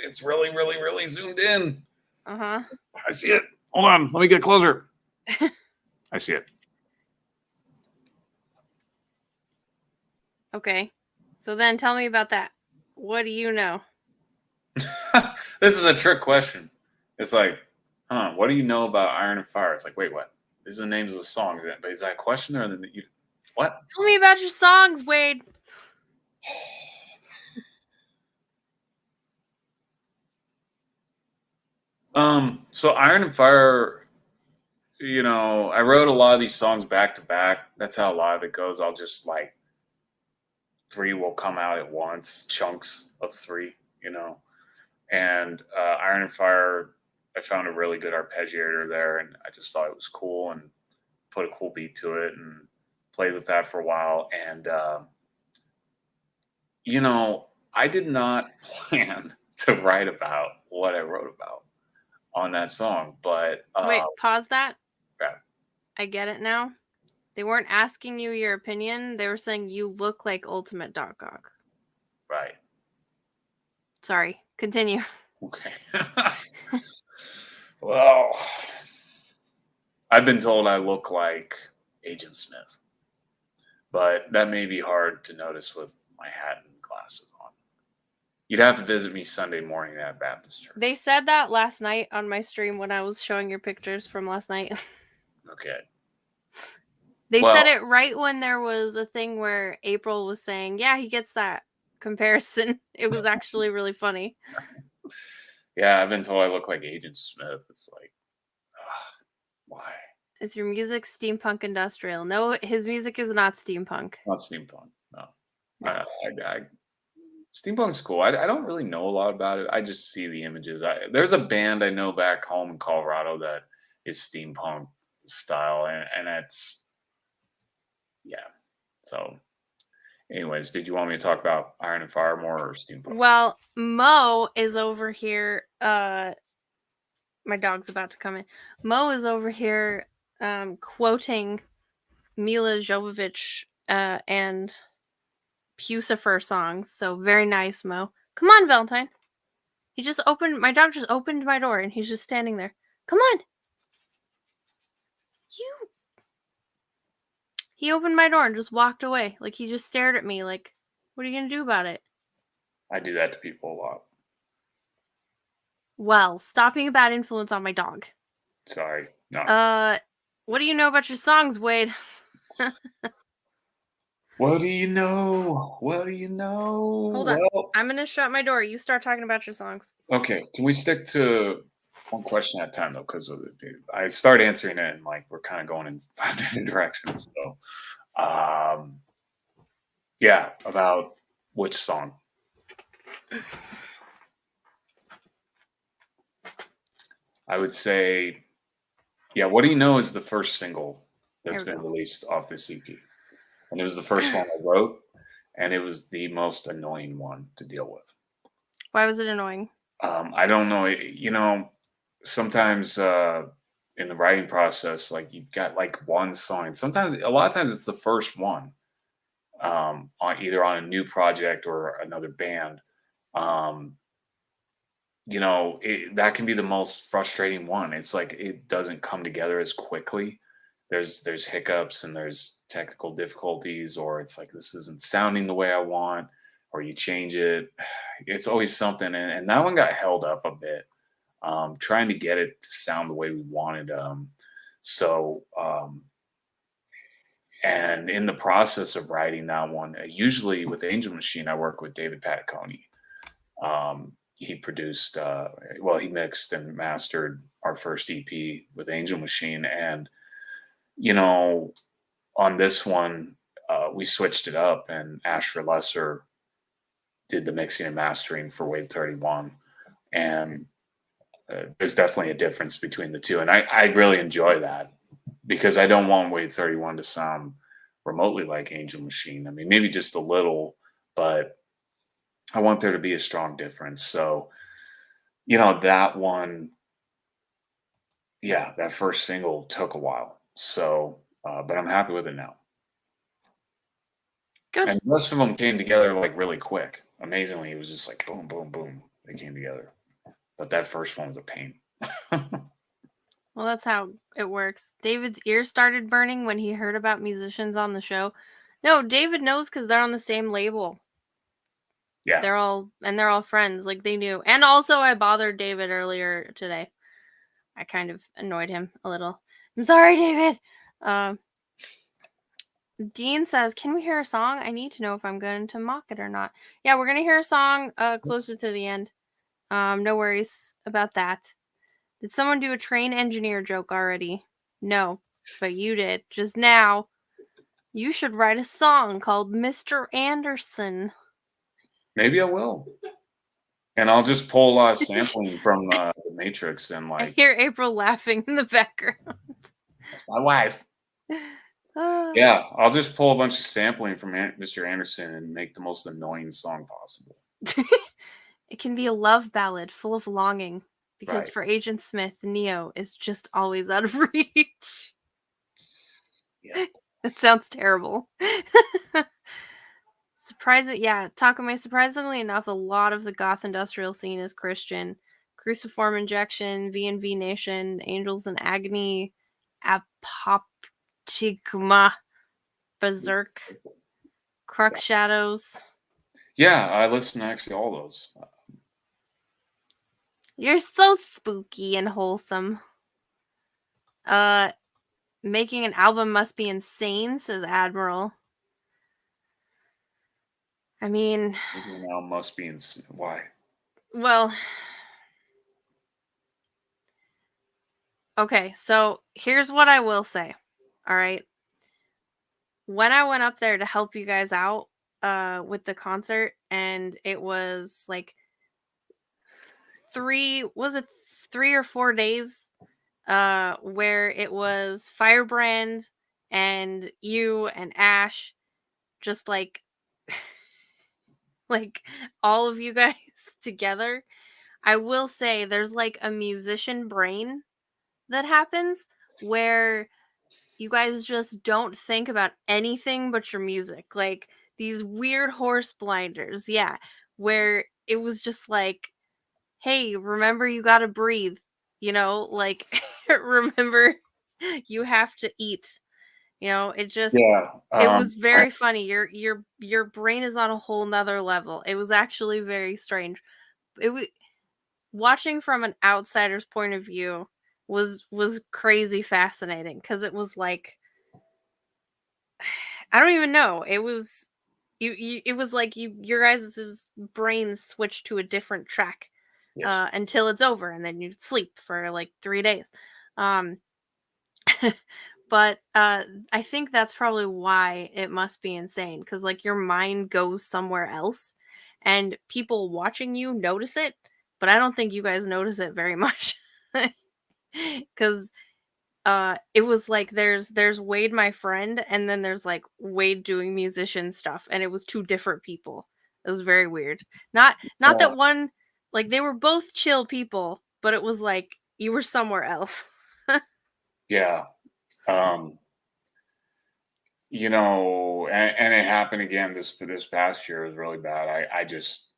It's really, really, really zoomed in. Uh-huh. I see it. Hold on. Let me get closer. I see it. Okay. So then tell me about that. What do you know? This is a trick question. It's like, what do you know about Iron and Fire? It's like, wait, what? These are the names of the songs. But is that a question or what? Tell me about your songs, Wayde. So Iron and Fire, you know, I wrote a lot of these songs back to back. That's how a lot of it goes. I'll just 3 will come out at once, chunks of 3, you know. And Iron and Fire, I found a really good arpeggiator there, and I just thought it was cool and put a cool beat to it and played with that for a while. And, you know, I did not plan to write about what I wrote about on that song, but Wait, pause that. Yeah. I get it now. They weren't asking you your opinion. They were saying you look like Ultimate Doc Ock. Right. Sorry. Continue. Okay. Well, I've been told I look like Agent Smith, but that may be hard to notice with my hat and glasses on. You'd have to visit me Sunday morning at Baptist Church. They said that last night on my stream when I was showing your pictures from last night. Okay. They Well, said it right when there was a thing where April was saying, "Yeah, he gets that comparison." It was actually really funny. yeah, I've been told I look like Agent Smith. It's like, ugh, why? Is your music steampunk industrial? No, his music is not steampunk. Not steampunk. No. No. I steampunk's cool. I don't really know a lot about it. I just see the images. There's a band I know back home in Colorado that is steampunk style, and it's yeah. So, anyways, did you want me to talk about Iron and Fire more or steampunk? Well, Mo is over here. My dog's about to come in. Mo is over here quoting Mila Jovovich and Pucifer songs. So very nice, Mo. Come on, Valentine. My dog just opened my door and he's just standing there. Come on. You. He opened my door and just walked away. Like he just stared at me like, what are you going to do about it? I do that to people a lot. Well, stop being a bad influence on my dog. Sorry. No. What do you know about your songs, Wayde? What do you know? What do you know? Hold on. Well, I'm going to shut my door. You start talking about your songs. okay. Can we stick to one question at a time though? Because I start answering it and like we're kind of going in 5 different directions. So, yeah, about which song? I would say, yeah. What do you know is the first single that's There we been go. released off this EP, and it was the first one I wrote, and it was the most annoying one to deal with. Why was it annoying? I don't know. Sometimes in the writing process, like you've got like one song. And sometimes, a lot of times, it's the first one on either on a new project or another band. Um, that can be the most frustrating one. It's like it doesn't come together as quickly. There's hiccups and there's technical difficulties, or it's like this isn't sounding the way I want, or you change it. It's always something, and that one got held up a bit, trying to get it to sound the way we wanted. So, and in the process of writing that one, usually with Angel Machine, I work with David Pataconi. He produced, he mixed and mastered our first EP with Angel Machine, and you know, on this one, we switched it up, and Asher Lesser did the mixing and mastering for Wave 31, and there's definitely a difference between the two, and I really enjoy that because I don't want Wave 31 to sound remotely like Angel Machine. I mean, maybe just a little, but I want there to be a strong difference. So, that one, yeah, that first single took a while. So, but I'm happy with it now. Good. And most of them came together like really quick. Amazingly, it was just like boom, boom, boom. They came together. But that first one was a pain. Well, that's how it works. David's ears started burning when he heard about musicians on the show. No, David knows because they're on the same label. Yeah. They're all friends. Like they knew. And also, I bothered David earlier today. I kind of annoyed him a little. I'm sorry, David. Dean says, "Can we hear a song? I need to know if I'm going to mock it or not." Yeah, we're gonna hear a song closer to the end. No worries about that. Did someone do a train engineer joke already? No, but you did just now. You should write a song called Mr. Anderson. Maybe I will. And I'll just pull sampling from the Matrix and I like, hear April laughing in the background. that's my wife. Ah. Yeah, I'll just pull a bunch of sampling from Mr. Anderson and make the most annoying song possible. It can be a love ballad full of longing because Right. for Agent Smith, Neo is just always out of reach. Yeah. That sounds terrible. Takumi, surprisingly enough, a lot of the goth industrial scene is Christian. Cruciform Injection, V&V Nation, Angels in Agony, Apoptygma, Berserk, Crux Shadows. Yeah, I listen to actually all those. You're so spooky and wholesome. Making an album must be insane, says Admiral. I mean, Now must be why? well, okay, so here's what I will say. All right. When I went up there to help you guys out with the concert, and it was like 3 or 4 days where it was Firebrand and you and Ash, just like all of you guys together. I will say there's like a musician brain that happens where you guys just don't think about anything but your music. Like these weird horse blinders, yeah, where it was just like, hey, remember you gotta breathe, like remember you have to eat. Yeah. It was very funny. Your brain is on a whole nother level. It was actually very strange. It was watching from an outsider's point of view was crazy fascinating because it was like I don't even know. It was it was like your guys' brains switched to a different track Yes. until it's over and then you sleep for like 3 days. Um but I think that's probably why it must be insane because like your mind goes somewhere else and people watching you notice it, but I don't think you guys notice it very much. Because it was like there's Wayde my friend and then there's like Wayde doing musician stuff and it was two different people. It was very weird. Not Uh, that one, like they were both chill people, but it was like you were somewhere else. yeah. Um, and it happened again this past year. It was really bad. I just,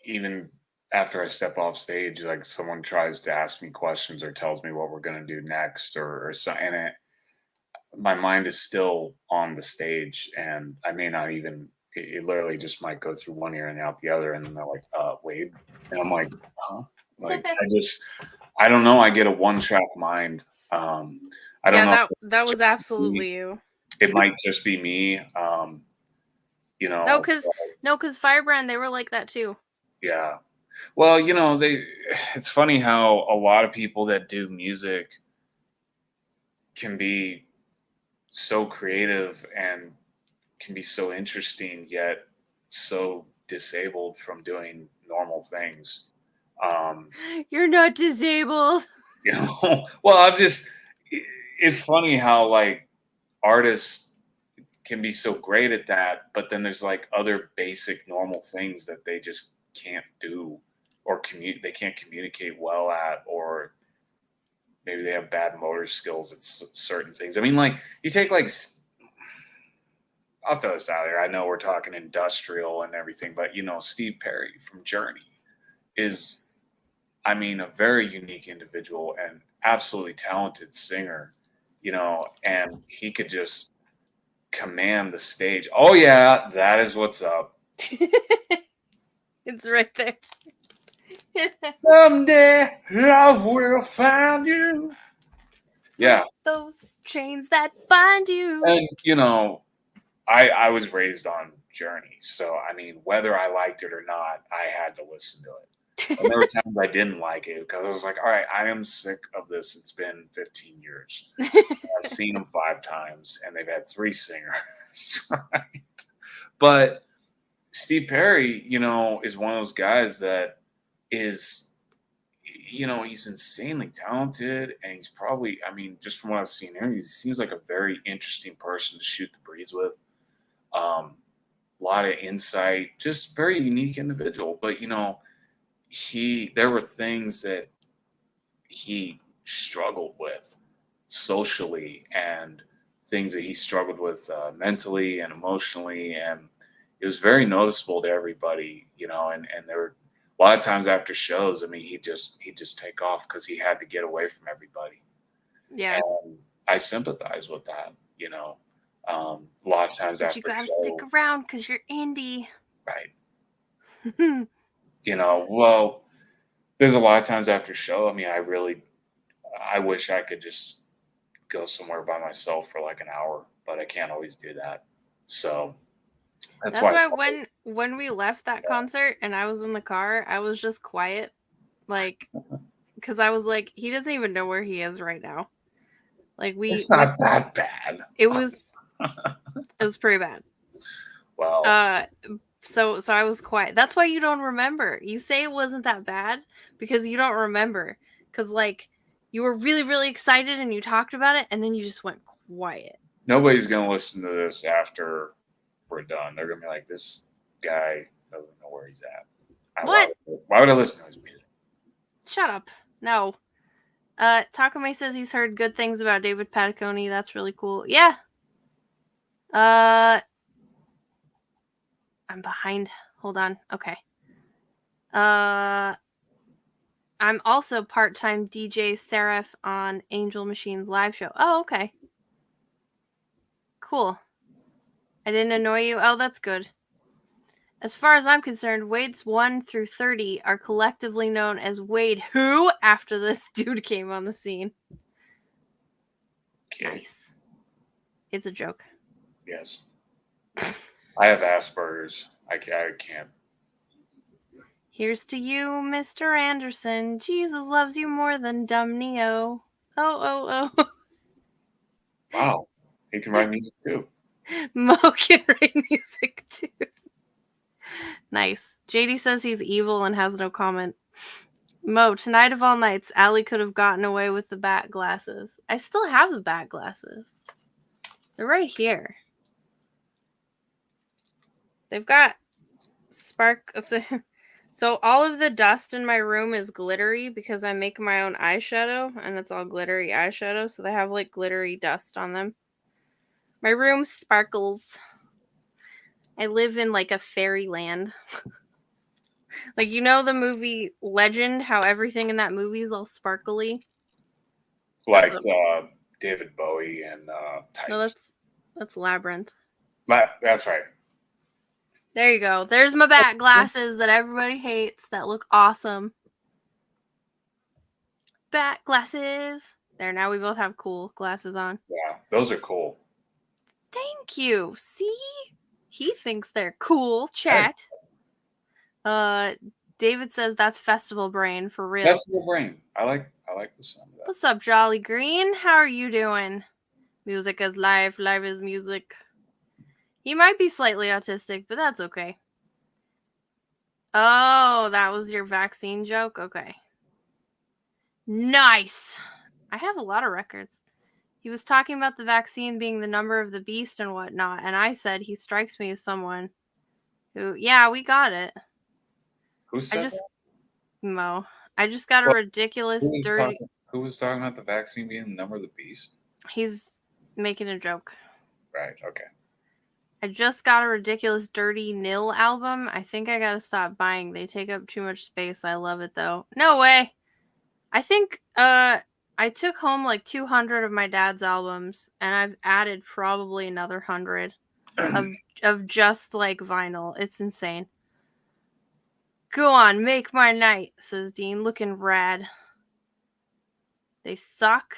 even after I step off stage, like someone tries to ask me questions or tells me what we're gonna do next, or so, and my mind is still on the stage, and I may not even. It literally just might go through one ear and out the other, and then they're like, "Wade," and I'm like, "Huh?" Like I don't know. I get a one track mind. Um, I don't Yeah, know. that was If absolutely you. it might just be me. You No, know, cuz no, cuz Firebrand they were like that too. yeah. Well, it's funny how a lot of people that do music can be so creative and can be so interesting, yet so disabled from doing normal things. Um, You're not disabled. well, it's funny how like artists can be so great at that, but then there's like other basic normal things that they just can't do or they can't communicate well at, or maybe they have bad motor skills at certain things. I mean, like you take like I'll throw this out there. I know we're talking industrial and everything, but Steve Perry from Journey is, I mean, a very unique individual and absolutely talented singer, and he could just command the stage. Oh yeah, that is what's up. It's right there. Someday love will find you. Break Yeah, those chains that bind you. and I was raised on Journey, so I mean, whether I liked it or not, I had to listen to it. And there were times I didn't like it because I was like, all right, I am sick of this. It's been 15 years. I've seen them 5 times, and they've had 3 singers. Right? But Steve Perry, is one of those guys that is, he's insanely talented, and he's probably, I mean, just from what I've seen here, he seems like a very interesting person to shoot the breeze with. Um, a lot of insight, just very unique individual. But there were things that he struggled with socially, and things that he struggled with mentally and emotionally, and it was very noticeable to everybody, and there were a lot of times after shows, I mean, he'd just take off because he had to get away from everybody, Yeah. and I sympathize with that, a lot of times But you after gotta stick show. around because you're indie. Right. Well, there's a lot of times after show, I mean, I wish I could just go somewhere by myself for like an hour, but I can't always do that. So that's That's why why it's hard. when we left that concert and I was in the car, I was just quiet, like, because I was like, he doesn't even know where he is right now. Like It's we not that bad. it was pretty bad. Well, So I was quiet. That's why you don't remember. You say it wasn't that bad because you don't remember. Because like you were really really excited and you talked about it and then you just went quiet. nobody's gonna listen to this after we're done. They're gonna be like, "This guy doesn't know where he's at." What? Why would I listen to his music? Shut up. No. Takame says he's heard good things about David Pataconi. That's really cool. Yeah. I'm behind. Hold on. Okay. I'm also part-time DJ Seraph on Angel Machine's live show. Oh, okay. Cool. I didn't annoy you. Oh, that's good. As far as I'm concerned, Waydes 1 through 30 are collectively known as Wayde Who after this dude came on the scene. Okay. Nice. It's a joke. Yes. I have Asperger's. I can't. Here's to you, Mr. Anderson. Jesus loves you more than dumb Neo. Oh. Wow. He can write music too. Mo can write music too. Nice. JD says he's evil and has no comment. Mo, tonight of all nights, Allie could have gotten away with the bat glasses. I still have the bat glasses. They're right here. They've got spark. So all of the dust in my room is glittery because I make my own eyeshadow and it's all glittery eyeshadow. So they have like glittery dust on them. My room sparkles. I live in like a fairyland. Like, you know the movie Legend, how everything in that movie is all sparkly? Like David Bowie and Tights. No, that's Labyrinth. That's right. There you go. There's my bat glasses that everybody hates that look awesome. Bat glasses. There, now we both have cool glasses on. Yeah, those are cool. Thank you. See? He thinks they're cool. Chat. David says that's festival brain for real. Festival brain. I like the sound of that. What's up, Jolly Green? How are you doing? Music is life. Life is music. He might be slightly autistic, but that's okay. Oh, that was your vaccine joke? Okay. Nice. I have a lot of records. He was talking about the vaccine being the number of the beast and whatnot, and I said he strikes me as someone who, yeah, we got it. Who said that? Mo. I just got a ridiculous dirty. Who was talking about the vaccine being the number of the beast? He's making a joke. Right. Okay. I just got a ridiculous Dirty Nil album. I think I gotta stop buying. They take up too much space. I love it though. No way. I think I took home like 200 of my dad's albums, and I've added probably another 100 of just like vinyl. It's insane. Go on, make my night, says Dean, looking rad. They suck.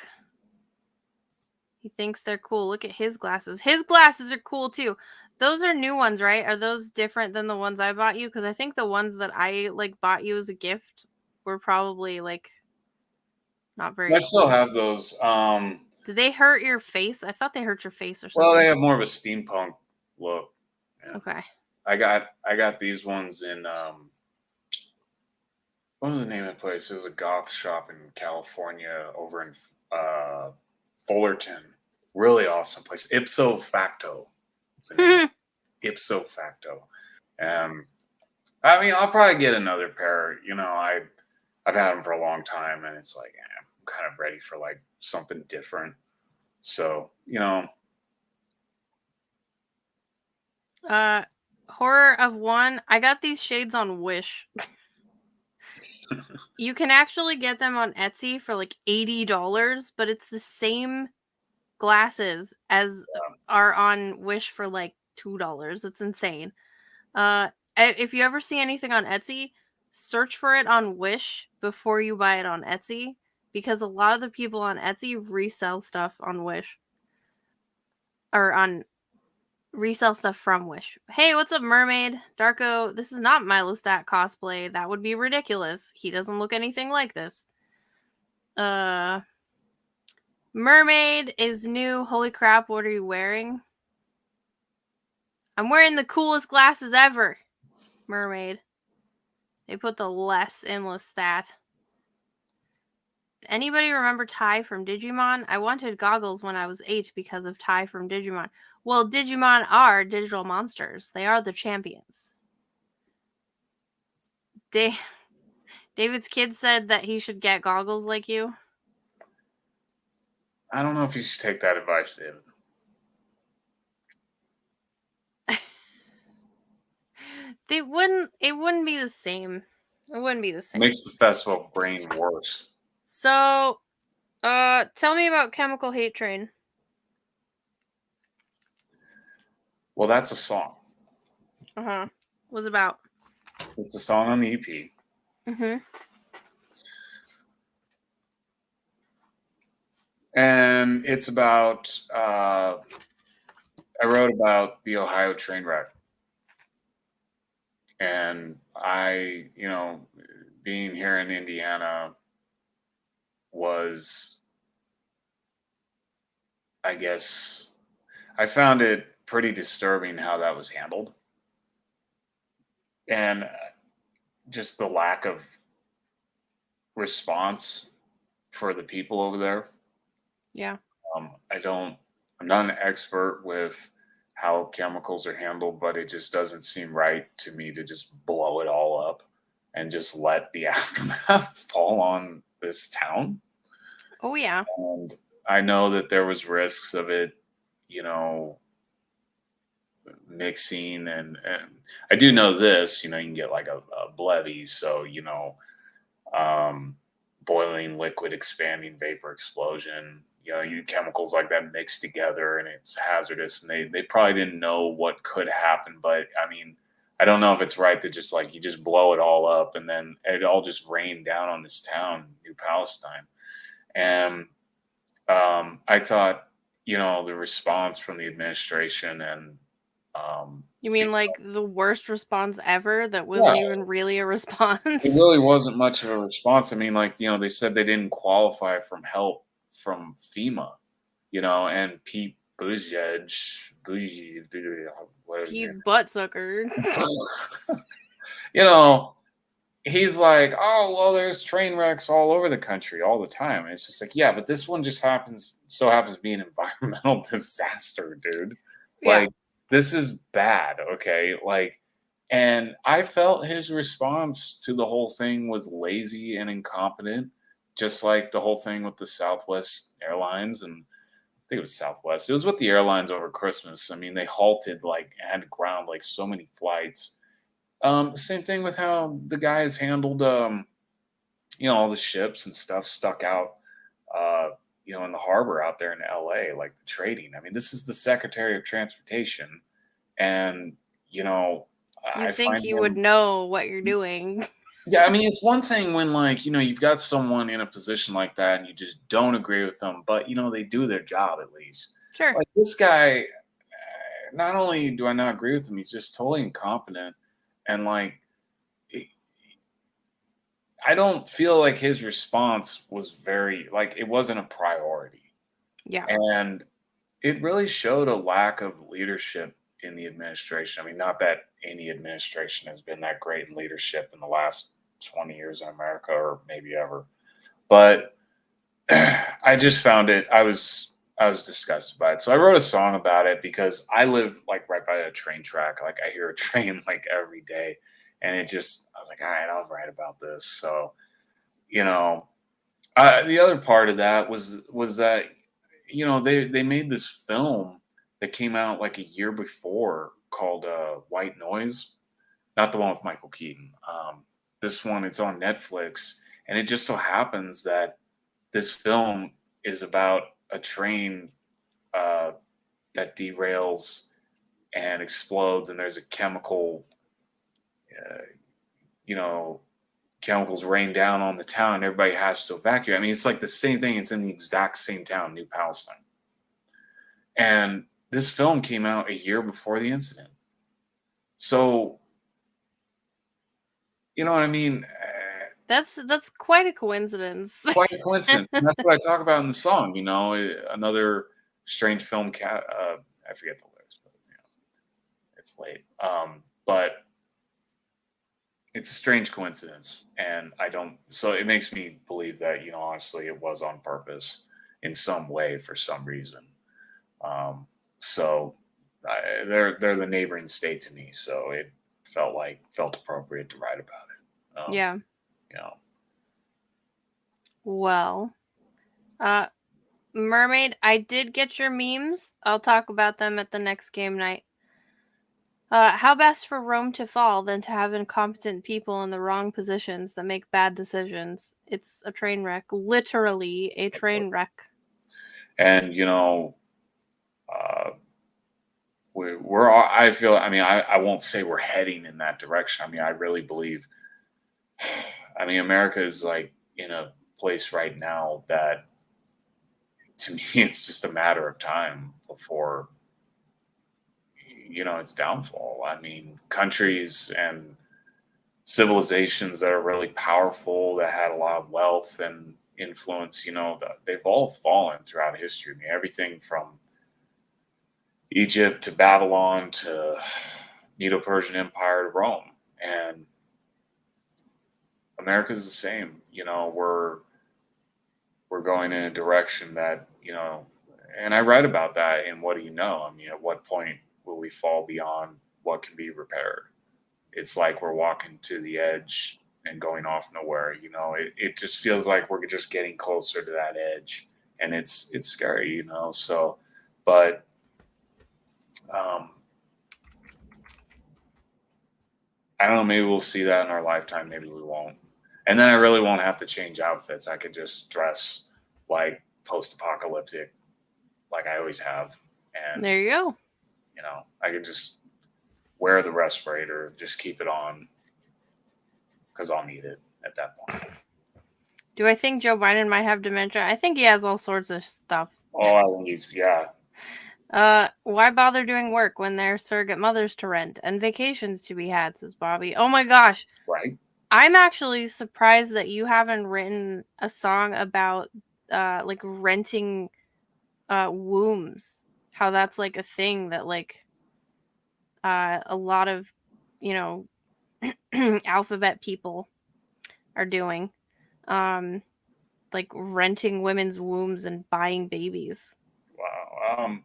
He thinks they're cool. Look at his glasses. His glasses are cool too. Those are new ones, right? Are those different than the ones I bought you? Because I think the ones that I like bought you as a gift were probably like not very. I still have those. Did they hurt your face? I thought they hurt your face or something. Well, they have more of a steampunk look. Yeah. Okay. I got these ones in what was the name of the place? It was a goth shop in California over in Fullerton. Really awesome place. Ipso Facto. Ipso Facto. I mean, I'll probably get another pair. You know, I've had them for a long time, and it's like I'm kind of ready for like something different. So, you know. Horror of One. I got these shades on Wish. You can actually get them on Etsy for like $80, but it's the same glasses as are on Wish for like $2. It's insane. If you ever see anything on Etsy, search for it on Wish before you buy it on Etsy, because a lot of the people on Etsy resell stuff on Wish. Or on resell stuff from Wish. Hey, what's up, Mermaid? Darko, this is not my Lestat cosplay. That would be ridiculous. He doesn't look anything like this. Mermaid is new. Holy crap, what are you wearing? I'm wearing the coolest glasses ever. Mermaid. They put the less in Lestat. Anybody remember Ty from Digimon? I wanted goggles when I was 8 because of Ty from Digimon. Well, Digimon are digital monsters. They are the champions. David's kid said that he should get goggles like you. I don't know if you should take that advice, David. It wouldn't be the same. It wouldn't be the same. Makes the festival brain worse. So, tell me about Chemical Hate Train. Well, that's a song. What's about? It's a song on the EP. And it's about, I wrote about the Ohio train wreck. And I, being here in Indiana was, I guess, I found it pretty disturbing how that was handled. And just the lack of response for the people over there. Yeah. I'm not an expert with how chemicals are handled, but it just doesn't seem right to me to just blow it all up and just let the aftermath fall on this town. Oh, yeah. And I know that there was risks of it, mixing and I do know this, you can get like a blevy. So, boiling liquid expanding vapor explosion, you chemicals like that mixed together and it's hazardous and they probably didn't know what could happen. But I mean, I don't know if it's right to just like you just blow it all up and then it all just rained down on this town, New Palestine. And I thought, the response from the administration and You mean like the worst response ever that yeah, wasn't even really a response? it really wasn't much of a response. I mean, like, they said they didn't qualify from help from FEMA, and Pete Buttigieg, what is his Pete name? Buttsucker. He's like, oh, well, there's train wrecks all over the country all the time. And it's just like, yeah, but this one just happens to be an environmental disaster, dude. Yeah. Like, this is bad, okay? Like, and I felt his response to the whole thing was lazy and incompetent, just like the whole thing with the Southwest Airlines. And I think it was Southwest. It was with the airlines over Christmas. I mean, they halted, like, and had to ground, like, so many flights. Same thing with how the guys handled, all the ships and stuff stuck out, in the harbor out there in LA, like the trading. I mean, this is the Secretary of Transportation. And, I You'd think find you would him, know what you're doing. yeah, I mean, it's one thing when, like, you've got someone in a position like that and you just don't agree with them, but, they do their job at least. Sure. Like this guy, not only do I not agree with him, he's just totally incompetent. And, like, I don't feel like his response was it wasn't a priority. Yeah. And it really showed a lack of leadership in the administration. I mean, not that any administration has been that great in leadership in the last 20 years in America or maybe ever. But I just found I was disgusted by it. So I wrote a song about it because I live like right by a train track. Like I hear a train like every day. And I was like, all right, I'll write about this. So, the other part of that was that, they made this film that came out like a year before called White Noise, not the one with Michael Keaton. This one, it's on Netflix, and it just so happens that this film is about a train that derails and explodes, and there's a chemical, uh, you know, chemicals rain down on the town. Everybody has to evacuate. I mean, it's like the same thing. It's in the exact same town, New Palestine. And this film came out a year before the incident. So, you know what I mean? That's quite a coincidence. Quite a coincidence. And that's what I talk about in the song, another strange film I forget the lyrics, but it's late. But it's a strange coincidence. And so it makes me believe that, honestly, it was on purpose in some way for some reason. So they're the neighboring state to me. So it felt appropriate to write about it. Yeah. You know, Well, Mermaid, I did get your memes. I'll talk about them at the next game night. How best for Rome to fall than to have incompetent people in the wrong positions that make bad decisions? It's a train wreck. Literally a train wreck. and uh, I feel. I mean, I won't say we're heading in that direction. I mean, I really believe. I mean, America is like in a place right now that, to me, it's just a matter of time before its downfall. I mean, countries and civilizations that are really powerful, that had a lot of wealth and influence, they've all fallen throughout history. I mean, everything from Egypt to Babylon to Medo-Persian Empire to Rome. And America's the same. We're going in a direction that, and I write about that in What Do You Know? I mean, at what point will we fall beyond what can be repaired? It's like we're walking to the edge and going off nowhere. It just feels like we're just getting closer to that edge, and it's scary. So, but I don't know. Maybe we'll see that in our lifetime. Maybe we won't. And then I really won't have to change outfits. I could just dress like post-apocalyptic, like I always have. And there you go. I could just wear the respirator, just keep it on, because I'll need it at that point. Do I think Joe Biden might have dementia? I think he has all sorts of stuff. Oh, I think he's, yeah. Why bother doing work when there's surrogate mothers to rent and vacations to be had, says Bobby. Oh my gosh. Right. I'm actually surprised that you haven't written a song about like renting wombs. How that's like a thing that like a lot of, alphabet people are doing. Like renting women's wombs and buying babies. Wow.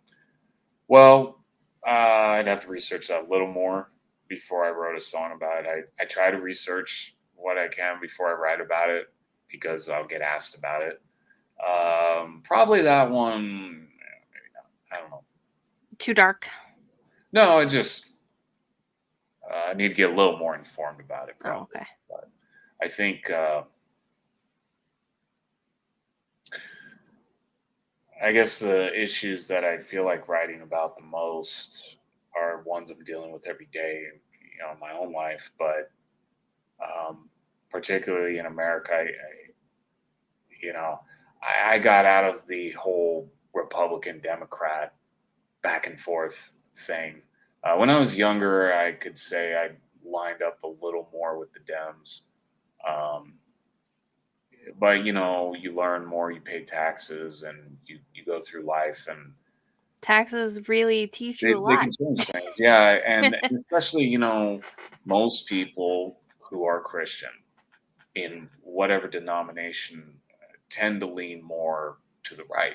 Well, I'd have to research that a little more before I wrote a song about it. I try to research what I can before I write about it, because I'll get asked about it. Probably that one. Maybe not. I don't know. Too dark. No, I need to get a little more informed about it. Probably. Oh, okay. But I think. I guess the issues that I feel like writing about the most are ones I'm dealing with every day, in my own life. But particularly in America, I got out of the whole Republican Democrat back and forth thing. When I was younger, I could say I lined up a little more with the Dems. But you learn more, you pay taxes, and you go through life, and taxes really teach you a they lot. can change things. Yeah. And especially, most people who are Christian in whatever denomination tend to lean more to the right.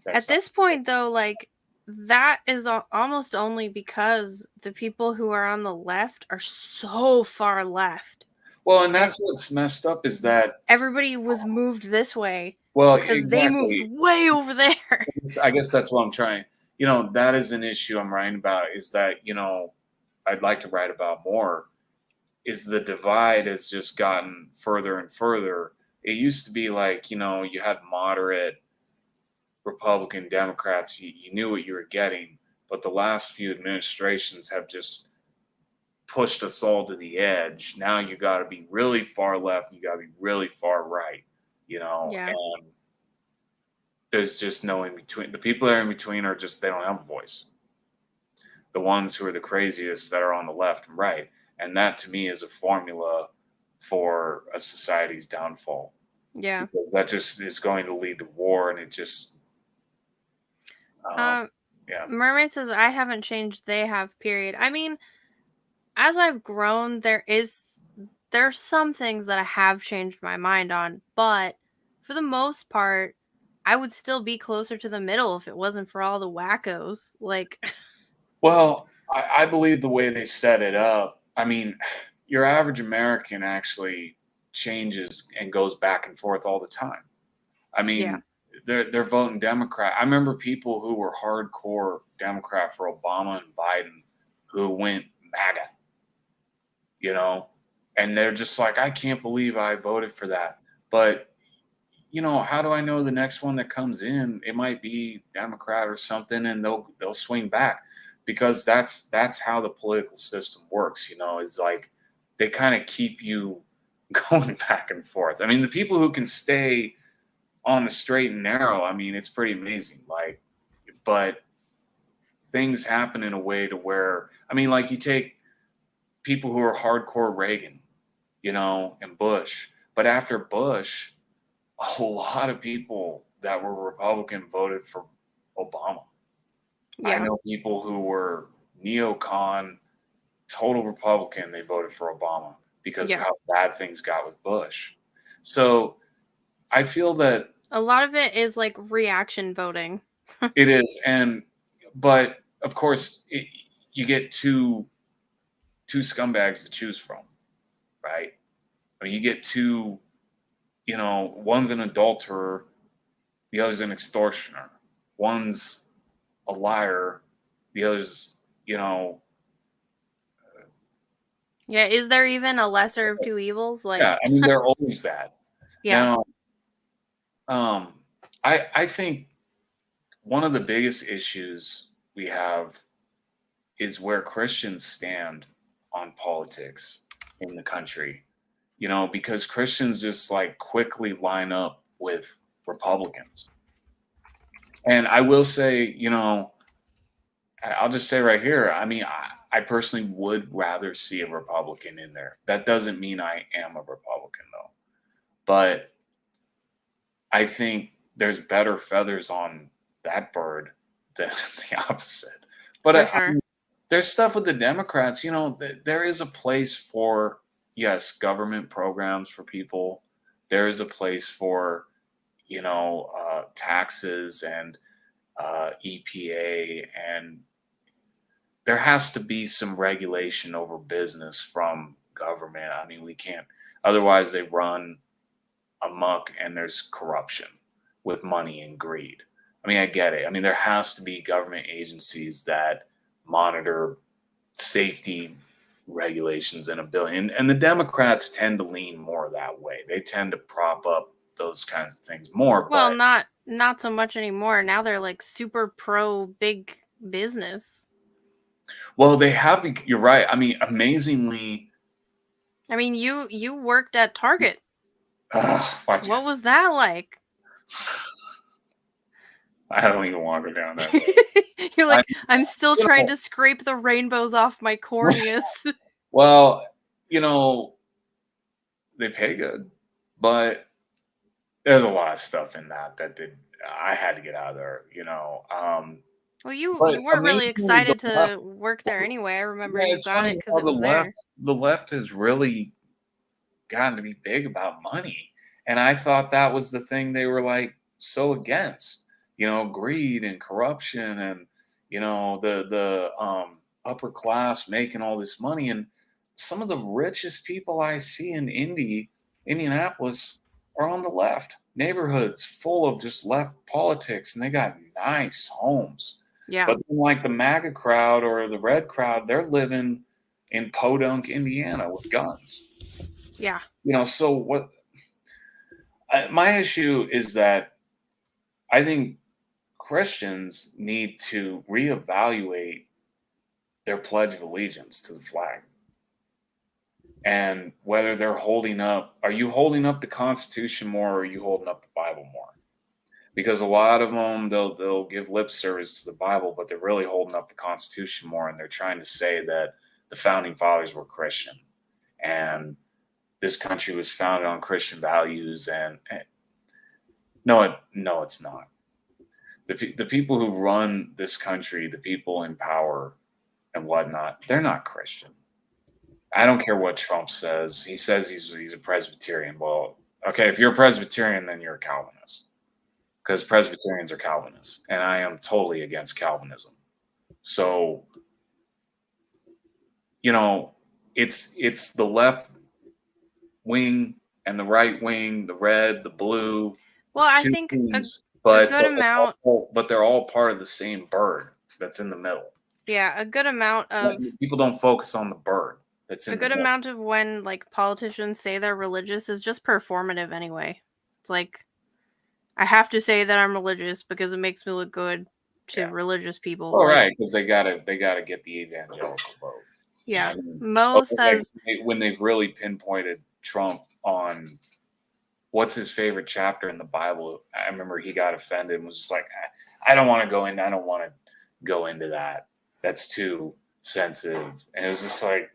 At this point, though, like that is almost only because the people who are on the left are so far left. Well, and that's what's messed up, is that everybody was moved this way. Well, because they moved way over there. I guess that's what I'm trying. That is an issue I'm writing about, is that, I'd like to write about more, is the divide has just gotten further and further. It used to be like, you had moderate Republican Democrats, you knew what you were getting, but the last few administrations have just pushed us all to the edge. Now you got to be really far left. You got to be really far right. Yeah. And there's just no in between. The people that are in between are just they don't have a voice. The ones who are the craziest that are on the left and right, and that to me is a formula for a society's downfall Yeah. because that just is going to lead to war, and it just um, Um, yeah. Mermaid says I haven't changed. They have. Period. I mean, as I've grown, there's some things that I have changed my mind on, but for the most part, I would still be closer to the middle if it wasn't for all the wackos. Like, Well, I believe the way they set it up, I mean, your average American actually changes and goes back and forth all the time. I yeah, mean, they're voting Democrat. I remember people who were hardcore Democrat for Obama and Biden who went MAGA, you know, and they're just like, I can't believe I voted for that. But how do I know the next one that comes in? It might be Democrat or something, and they'll swing back because that's how the political system works. Is like they kind of keep you going back and forth. I mean, the people who can stay on the straight and narrow, I mean, it's pretty amazing. Like, but things happen in a way to where, I mean, like you take people who are hardcore Reagan, and Bush, but after Bush a lot of people that were Republican voted for Obama. I yeah, know people who were neocon, total Republican, they voted for Obama because of yeah. how bad things got with Bush. So I feel that A lot of it is like reaction voting. it is, but of course, you get two scumbags to choose from, right? I mean, you get two, one's an adulterer, the other's an extortioner. One's a liar, the other's, you know, Yeah, is there even a lesser of two evils? yeah, Like, I mean, they're always bad. yeah. Now, um, I think one of the biggest issues we have is where Christians stand on politics in the country, because Christians just like quickly line up with Republicans. And I will say, I'll just say right here, I mean, I personally would rather see a Republican in there. That doesn't mean I am a Republican, though. But I think there's better feathers on that bird than the opposite. But For sure. there's stuff with the Democrats, there is a place for, yes, government programs for people. There is a place for, taxes and EPA, and there has to be some regulation over business from government. I mean, we can't, otherwise, they run amok and there's corruption with money and greed. I mean, I get it. I mean, there has to be government agencies that monitor safety regulations and ability. And the Democrats tend to lean more that way. They tend to prop up those kinds of things more. Well, But not so much anymore. Now they're like super pro big business. well, they have. You're right. I mean, amazingly, I mean, you worked at Target. why'd you What have to? was that like? I don't even want to go down that road. You're I, like, I'm still you trying know, to scrape the rainbows off my corneas. well, you know, they pay good, but there's a lot of stuff in that did I had to get out of there, Well, you But you weren't really amazingly, the excited left, to work there anyway. I remember yeah, you it's got funny it because how it was there. the left has really gotten to be big about money, and I thought that was the thing they were like so against, greed and corruption, and the upper class making all this money, and some of the richest people I see in Indianapolis are on the left. Neighborhoods full of just left politics, and they got nice homes. Yeah, But then, like the MAGA crowd or the red crowd, they're living in Podunk, Indiana, with guns. yeah. So what? My issue is that I think Christians need to reevaluate their pledge of allegiance to the flag. and whether they're holding up, are you holding up the Constitution more, or are you holding up the Bible more? Because a lot of them, they'll give lip service to the Bible, but they're really holding up the Constitution more, and they're trying to say that the founding fathers were Christian, and this country was founded on Christian values. And no, it's not. The people who run this country, the people in power and whatnot, they're not Christian. I don't care what Trump says. He says he's a Presbyterian. Well, okay, if you're a Presbyterian, then you're a Calvinist, because Presbyterians are Calvinists, and I am totally against Calvinism. So, it's the left wing and the right wing, the red, the blue, Well, I two think teams, a but good amount. but they're all part of the same bird that's in the middle. Yeah, a good amount of People don't focus on the bird that's in a the good middle. amount of when like politicians say they're religious is just performative anyway. It's like, I have to say that I'm religious because it makes me look good to religious people. All like, right, because they gotta get the evangelical vote. Yeah, I mean, Mo says when they've really pinpointed Trump on what's his favorite chapter in the Bible, I remember he got offended and was just like, I don't want to go in. I don't want to go into that. That's too sensitive. And it was just like,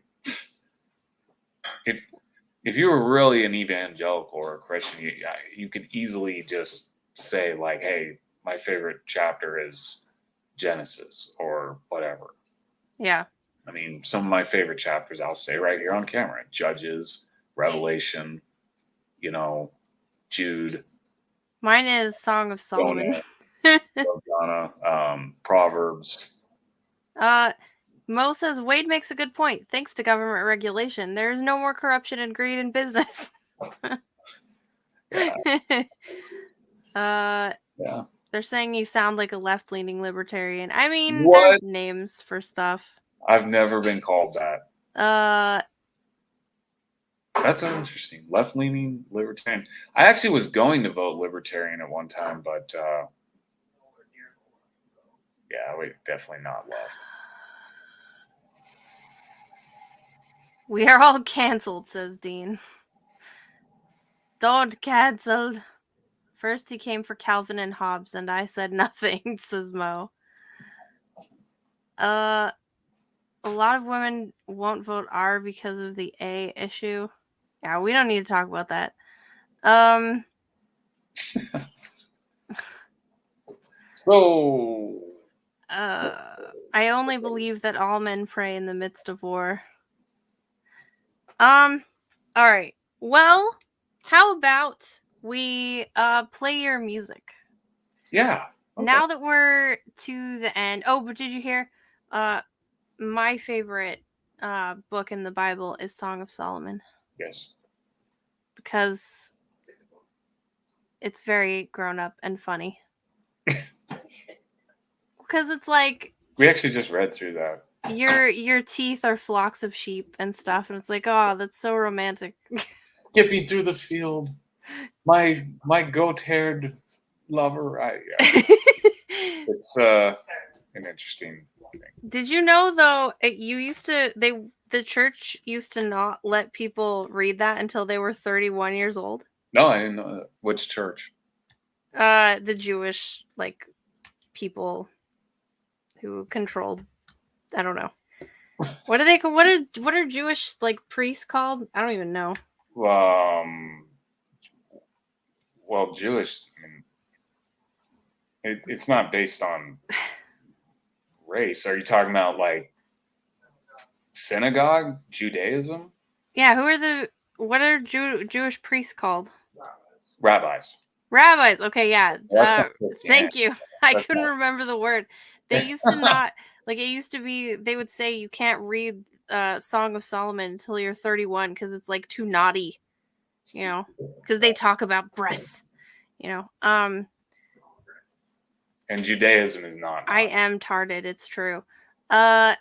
if you were really an evangelical or a Christian, you could easily just say like, hey, my favorite chapter is Genesis or whatever. Yeah. I mean, some of my favorite chapters I'll say right here on camera: Judges, Revelation, Jude. Mine is Song of Solomon. Proverbs. Mo says Wayde makes a good point. Thanks to government regulation, there is no more corruption and greed in business. Yeah. They're saying you sound like a left-leaning libertarian. I mean, What? there's names for stuff. I've never been called that. That's interesting. Left-leaning libertarian. I actually was going to vote libertarian at one time, but yeah, we definitely not left. We are all canceled, says Dean. Don't canceled. First he came for Calvin and Hobbes, and I said nothing, says Mo. A lot of women won't vote R because of the A issue. Yeah, we don't need to talk about that. So, I only believe that all men pray in the midst of war. All right. Well, how about we play your music? Yeah. Okay. Now that we're to the end. Oh, but did you hear? My favorite book in the Bible is Song of Solomon. Yes. Because it's very grown up and funny. Because it's like, we actually just read through that. Your teeth are flocks of sheep and stuff, and it's like, oh, that's so romantic. Skipping through the field, my goat-haired lover. It's an interesting thing. Did you know though? The church used to not let people read that until they were 31 years old. No, I didn't know that. Which church? The Jewish people who controlled. I don't know. What are they? What are Jewish priests called? I don't even know. Well, Jewish. I mean, it's not based on race. Are you talking about synagogue Judaism? Yeah. What are Jewish priests called? Rabbis. Rabbis. Okay. Yeah. Thank you. I That's couldn't remember the word. They used to not it used to be. They would say you can't read Song of Solomon until you're 31 because it's too naughty. Because they talk about breasts. And Judaism is not. I am tarded. It's true. Dean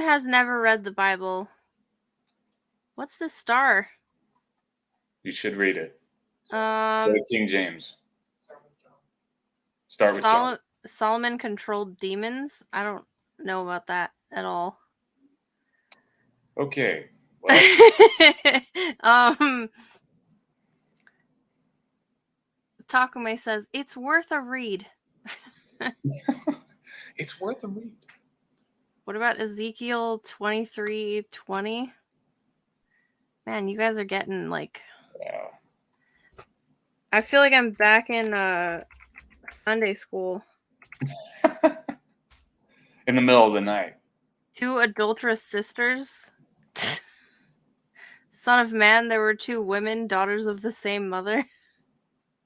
has never read the Bible. What's the star? You should read it. Go to King James. Start with John. Solomon controlled demons. I don't know about that at all. Okay. Well, Takume says it's worth a read. it's worth a read. What about Ezekiel 23:20? Man, you guys are getting like. Yeah. I feel like I'm back in Sunday school. In the middle of the night. 2 adulterous sisters. Son of man, there were 2 women, daughters of the same mother.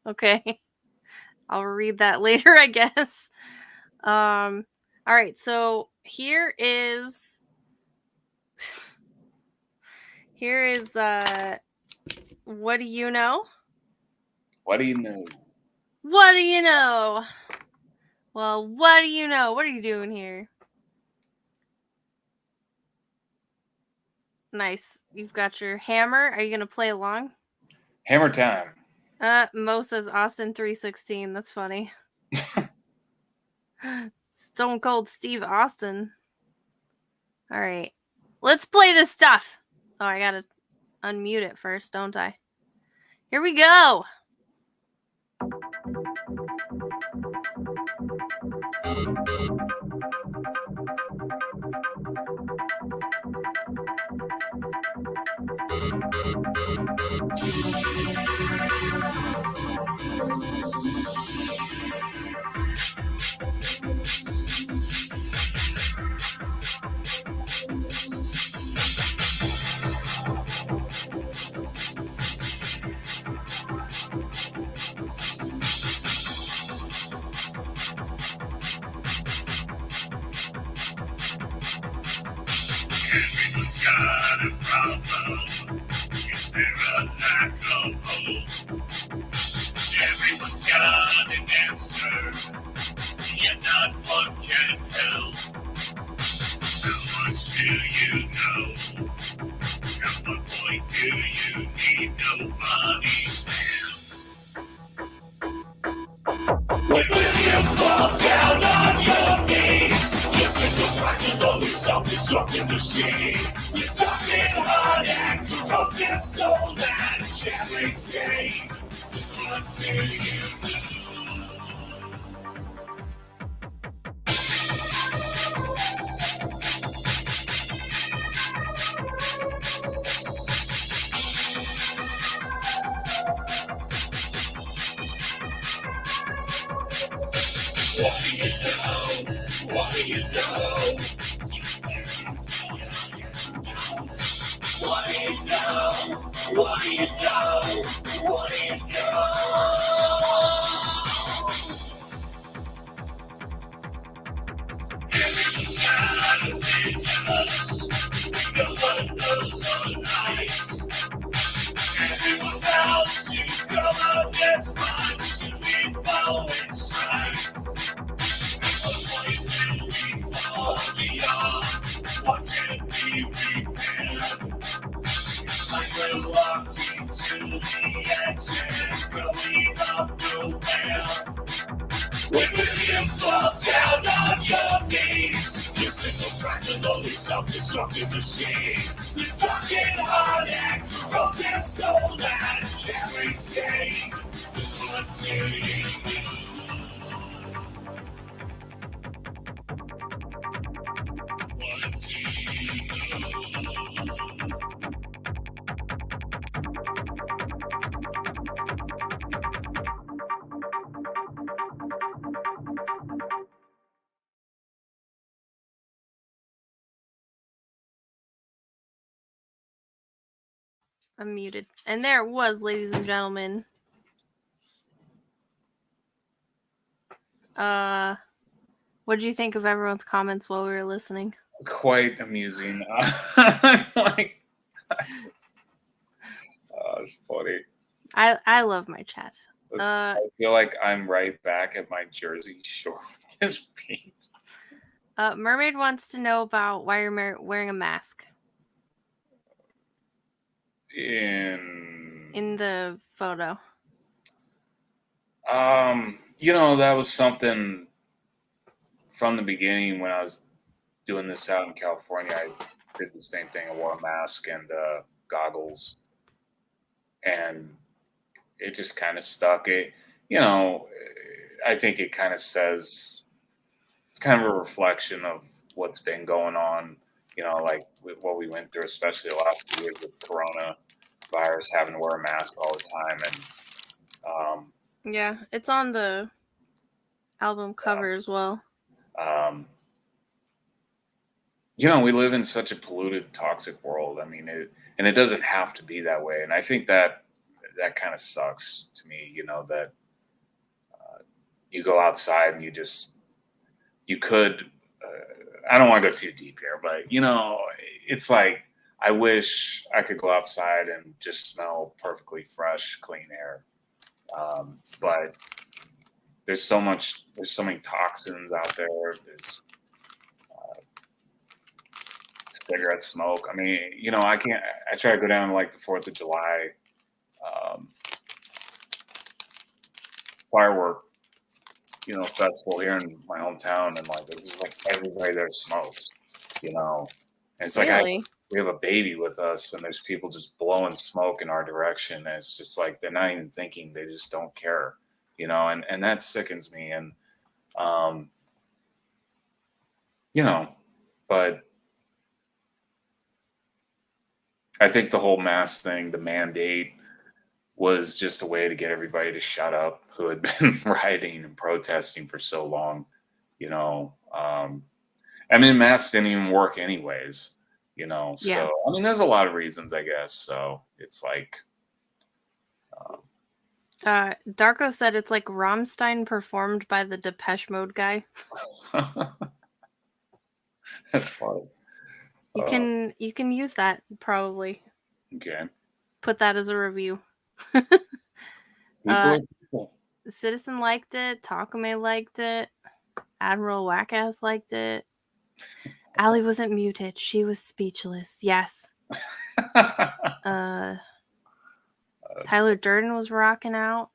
Okay. I'll read that later, I guess. All right, so here is what do you know? What do you know? What do you know? Well, what do you know? What are you doing here? Nice. You've got your hammer. Are you going to play along? Hammer time. Mo says Austin 3:16. That's funny. Stone Cold Steve Austin. All right. Let's play this stuff. Oh, I got to unmute it first, don't I? Here we go. Everyone's got a problem. Is there a lack of hope? Everyone's got an answer, yet not one can help. How much do you know? At what point do you need nobody's help? When will you fall down on your knees? Listen to cracking the loose self-destructive machine. You're talking hard and corrupted soul and charity. What do you do? What do you know? What do you know? What do you know? What do you know? What do you know? Everyone's got a big house. No one knows all night. Everyone vows to go out as much and we follow it strife. What point will we fall beyond? What can we repair? It's like we're walking to the edge and going up nowhere. When will you fall down on your knees? Listen to crack the lonely self-destructive machine. You're talking hard and corrupted soul and charity. What do you do? What do you know? I'm muted. And there it was, ladies and gentlemen. What did you think of everyone's comments while we were listening? Quite amusing. I'm like, it's funny. I love my chat. I feel like I'm right back at my Jersey Shore with this beat. Mermaid wants to know about why you're wearing a mask in the photo. That was something from the beginning when I was doing this out in California. did the same thing. I wore a mask and goggles, and it just kind of stuck. I think it kind of says it's kind of a reflection of what's been going on. Like with what we went through, especially the last few years with coronavirus, having to wear a mask all the time, and Yeah, it's on the album cover as well. We live in such a polluted, toxic world. I mean, it doesn't have to be that way. And I think that kind of sucks to me. That you go outside and you could. I don't want to go too deep here, but it's like I wish I could go outside and just smell perfectly fresh, clean air. But there's so many toxins out there. There's cigarette smoke. I mean, I can't. I try to go down to like the 4th of July firework, festival here in my hometown, and like it was like everybody there smokes, and it's like Really? we have a baby with us, and there's people just blowing smoke in our direction, and it's just like they're not even thinking, they just don't care, and that sickens me, and but I think the whole mask thing, the mandate, was just a way to get everybody to shut up who had been rioting and protesting for so long. I mean, masks didn't even work anyways, Yeah. So, I mean, there's a lot of reasons, I guess. So it's like, Darko said it's like Rammstein performed by the Depeche Mode guy. that's funny. You can use that probably. Okay. Put that as a review. People. Citizen liked it. Takame liked it. Admiral Wackass liked it. Allie wasn't muted. She was speechless. Yes. Tyler Durden was rocking out.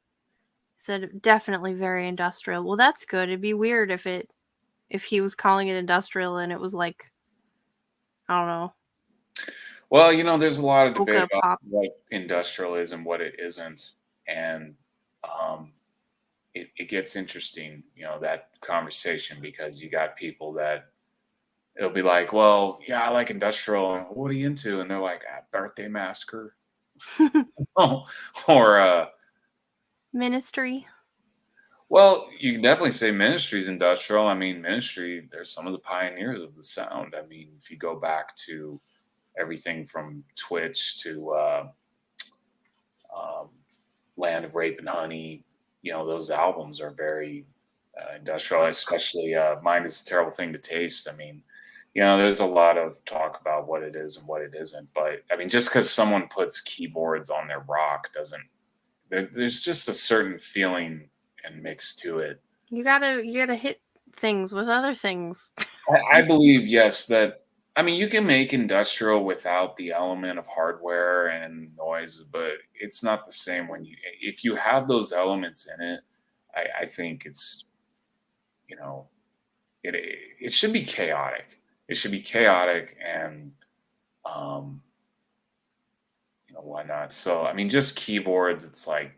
Said definitely very industrial. Well, that's good. It'd be weird if he was calling it industrial and it was like, I don't know. Well, there's a lot of debate Polka about pop. what industrial is and what it isn't, and it gets interesting, that conversation, because you got people that it'll be like, well, yeah, I like industrial. And what are you into? And they're like, Birthday Massacre. Or Ministry. well, you can definitely say Ministry's industrial. I mean, Ministry, they're some of the pioneers of the sound. I mean, if you go back to everything from Twitch to Land of Rape and Honey, those albums are very industrial, especially Mind is a Terrible Thing to Taste. I mean, there's a lot of talk about what it is and what it isn't. But I mean, just because someone puts keyboards on their rock doesn't, there's just a certain feeling and mix to it. You gotta hit things with other things. I believe, yes, that, I mean, you can make industrial without the element of hardware and noise, but it's not the same if you have those elements in it. I think it's, it should be chaotic. It should be chaotic, and why not? So, I mean, just keyboards, it's like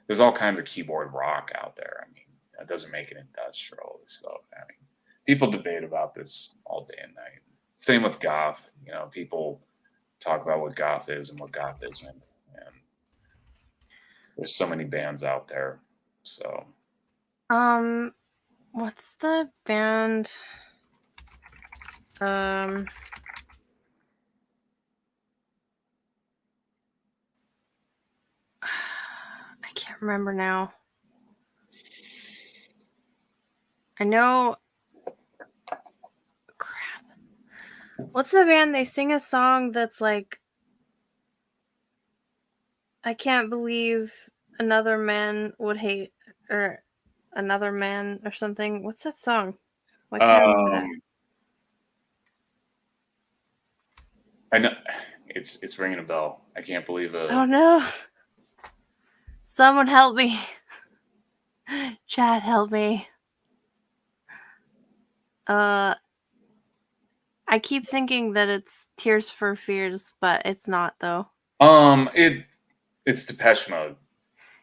there's all kinds of keyboard rock out there. I mean, that doesn't make it industrial. So, I mean, people debate about this all day and night. Same with goth. People talk about what goth is and what goth isn't, and there's so many bands out there. So, what's the band? I can't remember now. I know. Crap. What's the band? They sing a song that's like, I can't believe another man would hate, or another man or something. What's that song? Why can't I remember that? I know it's ringing a bell. I can't believe it. Oh no! Someone help me! Chat, help me! I I keep thinking that it's Tears for Fears, but it's not though. It's Depeche Mode.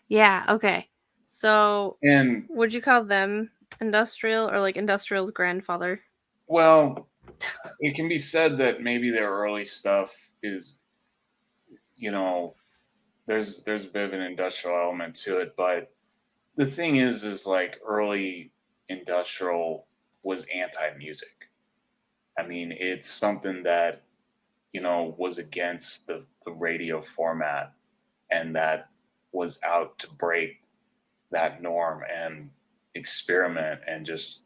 Yeah, okay. So And would you call them industrial or like industrial's grandfather? well, it can be said that maybe their early stuff is, there's a bit of an industrial element to it, but the thing is like early industrial was anti-music. I mean, it's something that, was against the radio format and that was out to break that norm and experiment and just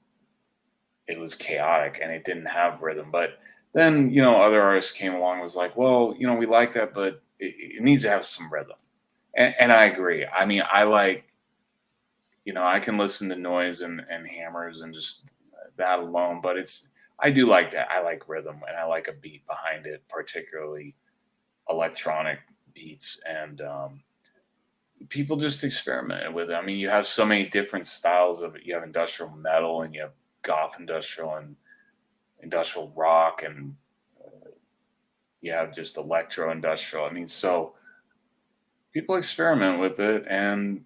it was chaotic and it didn't have rhythm. But then, other artists came along and was like, well, we like that, but it needs to have some rhythm. And I agree. I mean, I like, I can listen to noise and hammers and just that alone, but I do like that. I like rhythm and I like a beat behind it, particularly electronic beats. And people just experimented with it. I mean, you have so many different styles of it. You have industrial metal and you have goth industrial and industrial rock and you have just electro industrial. I mean, so people experiment with it, and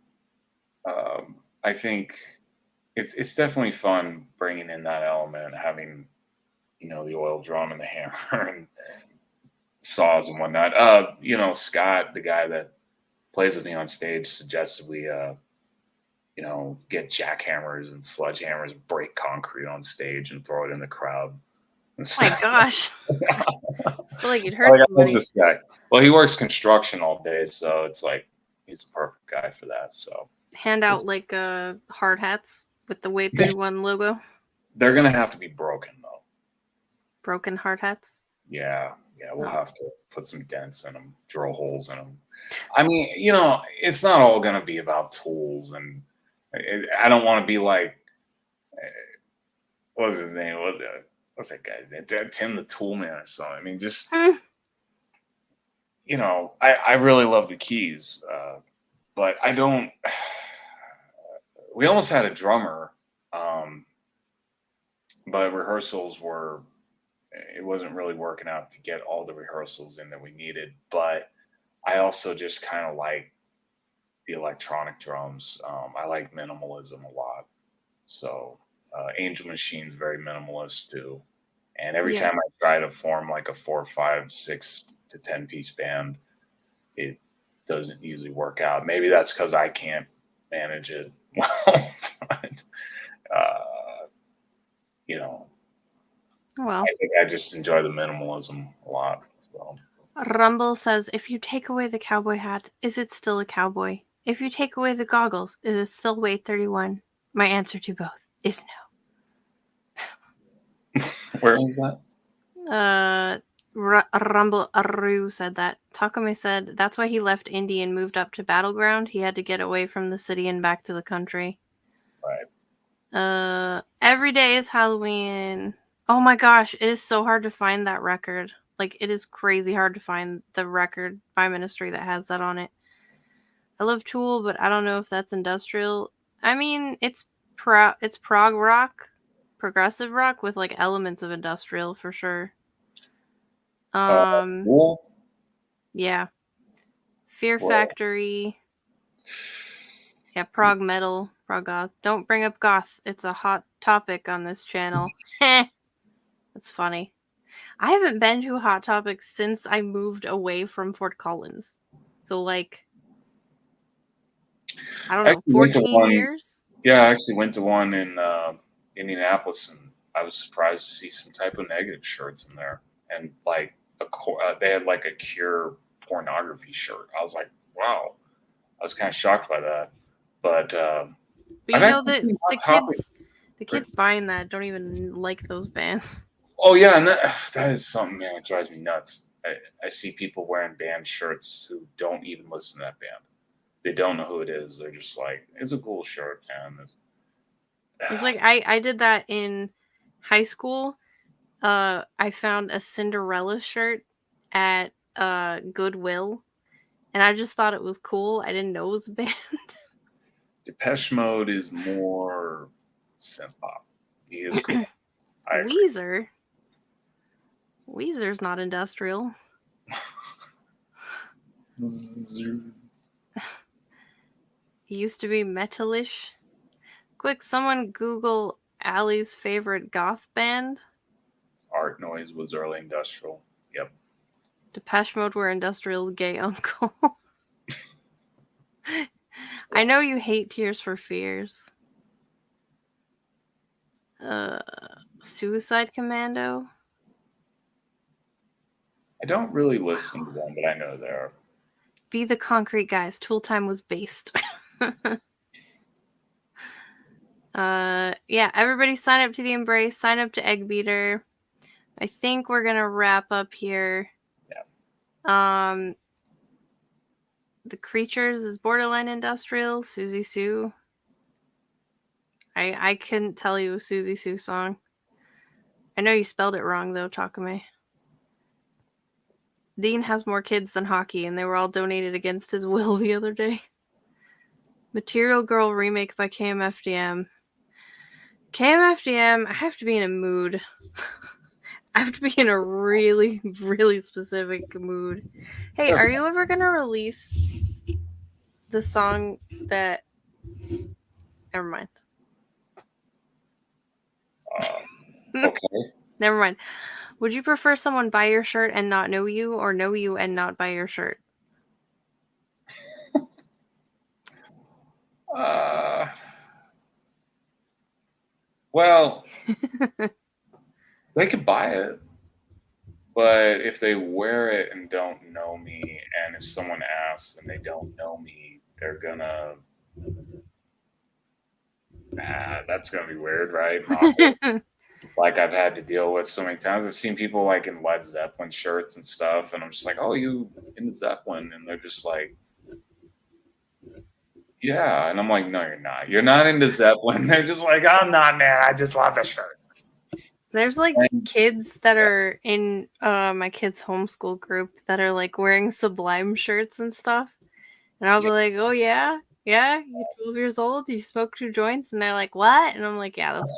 I think it's definitely fun bringing in that element, having the oil drum and the hammer and saws and whatnot. Scott, the guy that plays with me on stage, suggested we get jackhammers and sledgehammers, break concrete on stage and throw it in the crowd. Oh my gosh. I feel like you'd I hurt love somebody. this guy. Well, he works construction all day, so it's like he's the perfect guy for that. So hand out like hard hats with the Wayde 31 logo. They're gonna have to be broken though. Broken hard hats? Yeah, we'll have to put some dents in them, drill holes in them. I mean, it's not all gonna be about tools, and I don't want to be like, what was his name? What's that guy's name? Tim the Toolman or something. I mean, just I really love the keys, but I don't. We almost had a drummer, but rehearsals it wasn't really working out to get all the rehearsals in that we needed. But I also just kind of like the electronic drums. I like minimalism a lot. So Angel Machine's very minimalist too. And every time I try to form like a 4, 5, 6 to 10 piece band, it doesn't usually work out. Maybe that's because I can't manage it well. But, well, I think I just enjoy the minimalism a lot. So. Rumble says, if you take away the cowboy hat, is it still a cowboy? If you take away the goggles, is it still Wayde 31? My answer to both is no. Where is that? Rumble Aru said that. Takame said that's why he left Indy and moved up to Battleground. He had to get away from the city and back to the country. Right. Every day is Halloween. Oh my gosh, it is so hard to find that record. Like, it is crazy hard to find the record by Ministry that has that on it. I love Tool, but I don't know if that's industrial. I mean, it's prog rock, progressive rock with like elements of industrial for sure. Cool. Yeah. Fear Factory. Yeah, prog metal, prog goth. Don't bring up goth. It's a hot topic on this channel. That's funny. I haven't been to a hot topic since I moved away from Fort Collins. So like, I don't know, 14 years? Yeah, I actually went to one in Indianapolis, and I was surprised to see some Type O Negative shirts in there, and like they had like a Cure pornography shirt. I was like, wow, I was kind of shocked by that. But you know the kids buying that don't even like those bands. Oh yeah, and that is something, man, that drives me nuts. I see people wearing band shirts who don't even listen to that band. They don't know who it is. They're just like, it's a cool shirt, man. It's like I did that in high school. I found a Cinderella shirt at Goodwill, and I just thought it was cool. I didn't know it was a band. Depeche Mode is more synth pop. He is cool. Weezer. Weezer's not industrial. He used to be metalish. Quick, someone Google Allie's favorite goth band. Art Noise was early industrial. Yep. Depeche Mode were industrial's gay uncle. I know you hate Tears for Fears. Suicide Commando. I don't really listen to them, but I know they are. Be the Concrete Guys. Tool Time was based. Yeah, everybody sign up to the Embrace. Sign up to Egg Beater. I think we're gonna wrap up here. Yeah. The Creatures is borderline industrial. Susie Sue. I couldn't tell you a Susie Sue song. I know you spelled it wrong though, Takame. Dean has more kids than hockey, and they were all donated against his will the other day. Material Girl remake by KMFDM. KMFDM, I have to be in a mood. I have to be in a really, really specific mood. Hey, are you ever gonna release the song that... Never mind. Okay. Never mind. Would you prefer someone buy your shirt and not know you, or know you and not buy your shirt? Well, they could buy it, but if they wear it and don't know me, and if someone asks and they don't know me, they're gonna... that's gonna be weird, right? Like I've had to deal with so many times. I've seen people like in Led Zeppelin shirts and stuff, and I'm just like, "Oh, you into Zeppelin?" And they're just like, "Yeah," and I'm like, "No, you're not. You're not into Zeppelin." They're just like, "I'm not, man. I just love the shirt." There's like kids that are in my kids' homeschool group that are like wearing Sublime shirts and stuff, and I'll be like, "Oh yeah, yeah, you're 12 years old. You smoke 2 joints," and they're like, "What?" And I'm like, "Yeah, that's."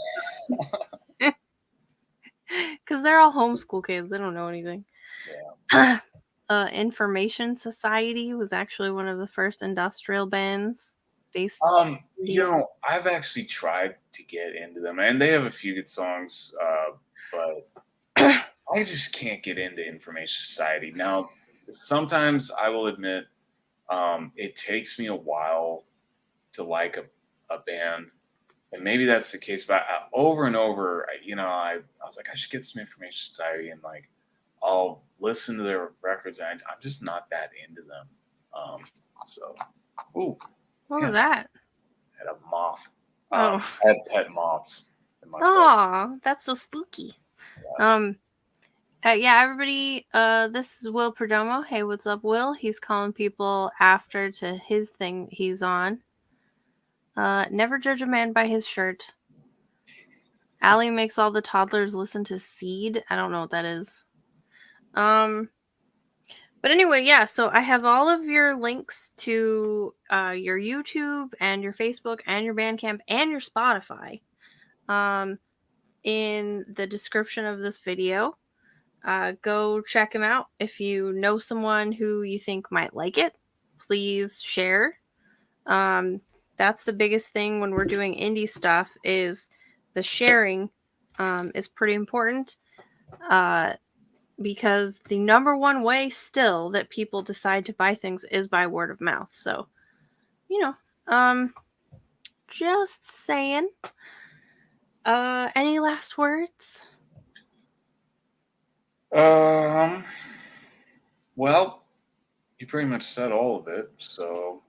Because they're all homeschool kids. They don't know anything. Yeah. Information Society was actually one of the first industrial bands based. You know, I've actually tried to get into them, and they have a few good songs, but I just can't get into Information Society. Now, sometimes I will admit, it takes me a while to like a band. And maybe that's the case, but over and over, I was like, I should get some Information Society, and like, I'll listen to their records, and I'm just not that into them. So, ooh, What was that? I had a moth. Oh, I had pet moths. Oh, that's so spooky. Yeah. Yeah, everybody. This is Will Perdomo. Hey, what's up, Will? He's calling people after to his thing he's on. Never judge a man by his shirt. Allie makes all the toddlers listen to Seed. I don't know what that is. But anyway, yeah, so I have all of your links to your YouTube and your Facebook and your Bandcamp and your Spotify in the description of this video. Go check them out. If you know someone who you think might like it, please share. That's the biggest thing when we're doing indie stuff, is the sharing is pretty important. Because the number one way still that people decide to buy things is by word of mouth. So, just saying. Any last words? Well, you pretty much said all of it. So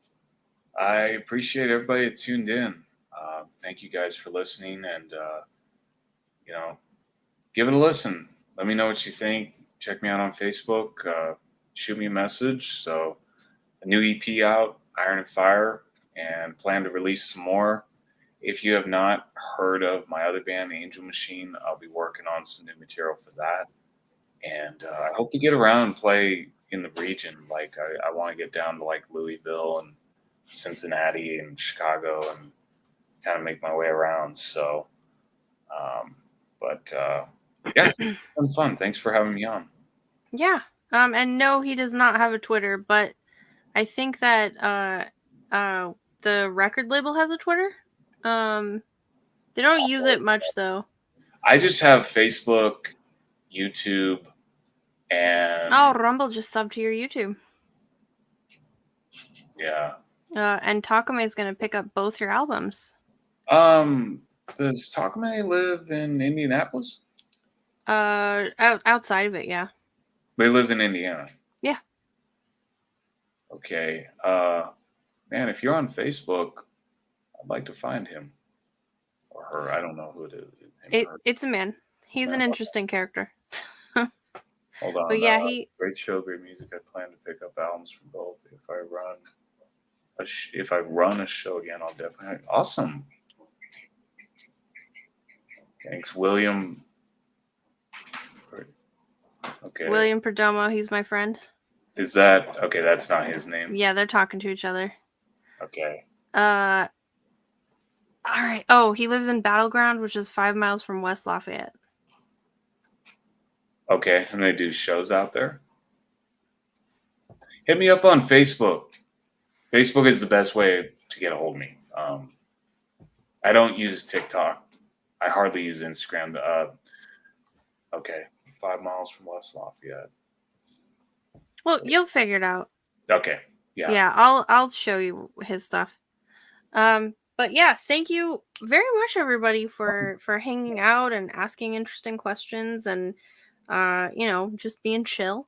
I appreciate everybody that tuned in. Thank you guys for listening, and give it a listen. Let me know what you think. Check me out on Facebook. Shoot me a message. So, a new EP out, Iron and Fire, and plan to release some more. If you have not heard of my other band, Angel Machine, I'll be working on some new material for that. And I hope to get around and play in the region. Like, I want to get down to like Louisville and Cincinnati and Chicago and kind of make my way around. So, Yeah, it's been fun. Thanks for having me on. Yeah. And no, he does not have a Twitter, but I think that the record label has a Twitter. They don't use it much though. I just have Facebook, YouTube, and Oh, Rumble just subbed to your YouTube. yeah. And Takame is gonna pick up both your albums. Does Takame live in Indianapolis? Outside of it, yeah. But he lives in Indiana. Yeah. Okay. Man, if you're on Facebook, I'd like to find him or her. I don't know who it is. Him or her. It's a man. He's an interesting character. Hold on. But yeah, great show, great music. I plan to pick up albums from both. If I run a show again, I'll definitely. Awesome. Thanks, William. Okay. William Perdomo, he's my friend. Is that okay? That's not his name. Yeah, they're talking to each other. Okay. All right. Oh, he lives in Battleground, which is 5 miles from West Lafayette. Okay, and they do shows out there. Hit me up on Facebook. Facebook is the best way to get a hold of me. I don't use TikTok. I hardly use Instagram. Okay, 5 miles from West Lafayette. Well, you'll figure it out. Okay. Yeah. Yeah, I'll show you his stuff. But yeah, thank you very much, everybody, for hanging out and asking interesting questions and just being chill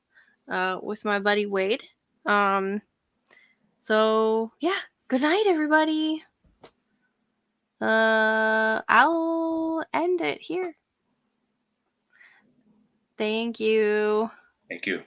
with my buddy Wayde. So yeah, good night, everybody. I'll end it here. Thank you. Thank you.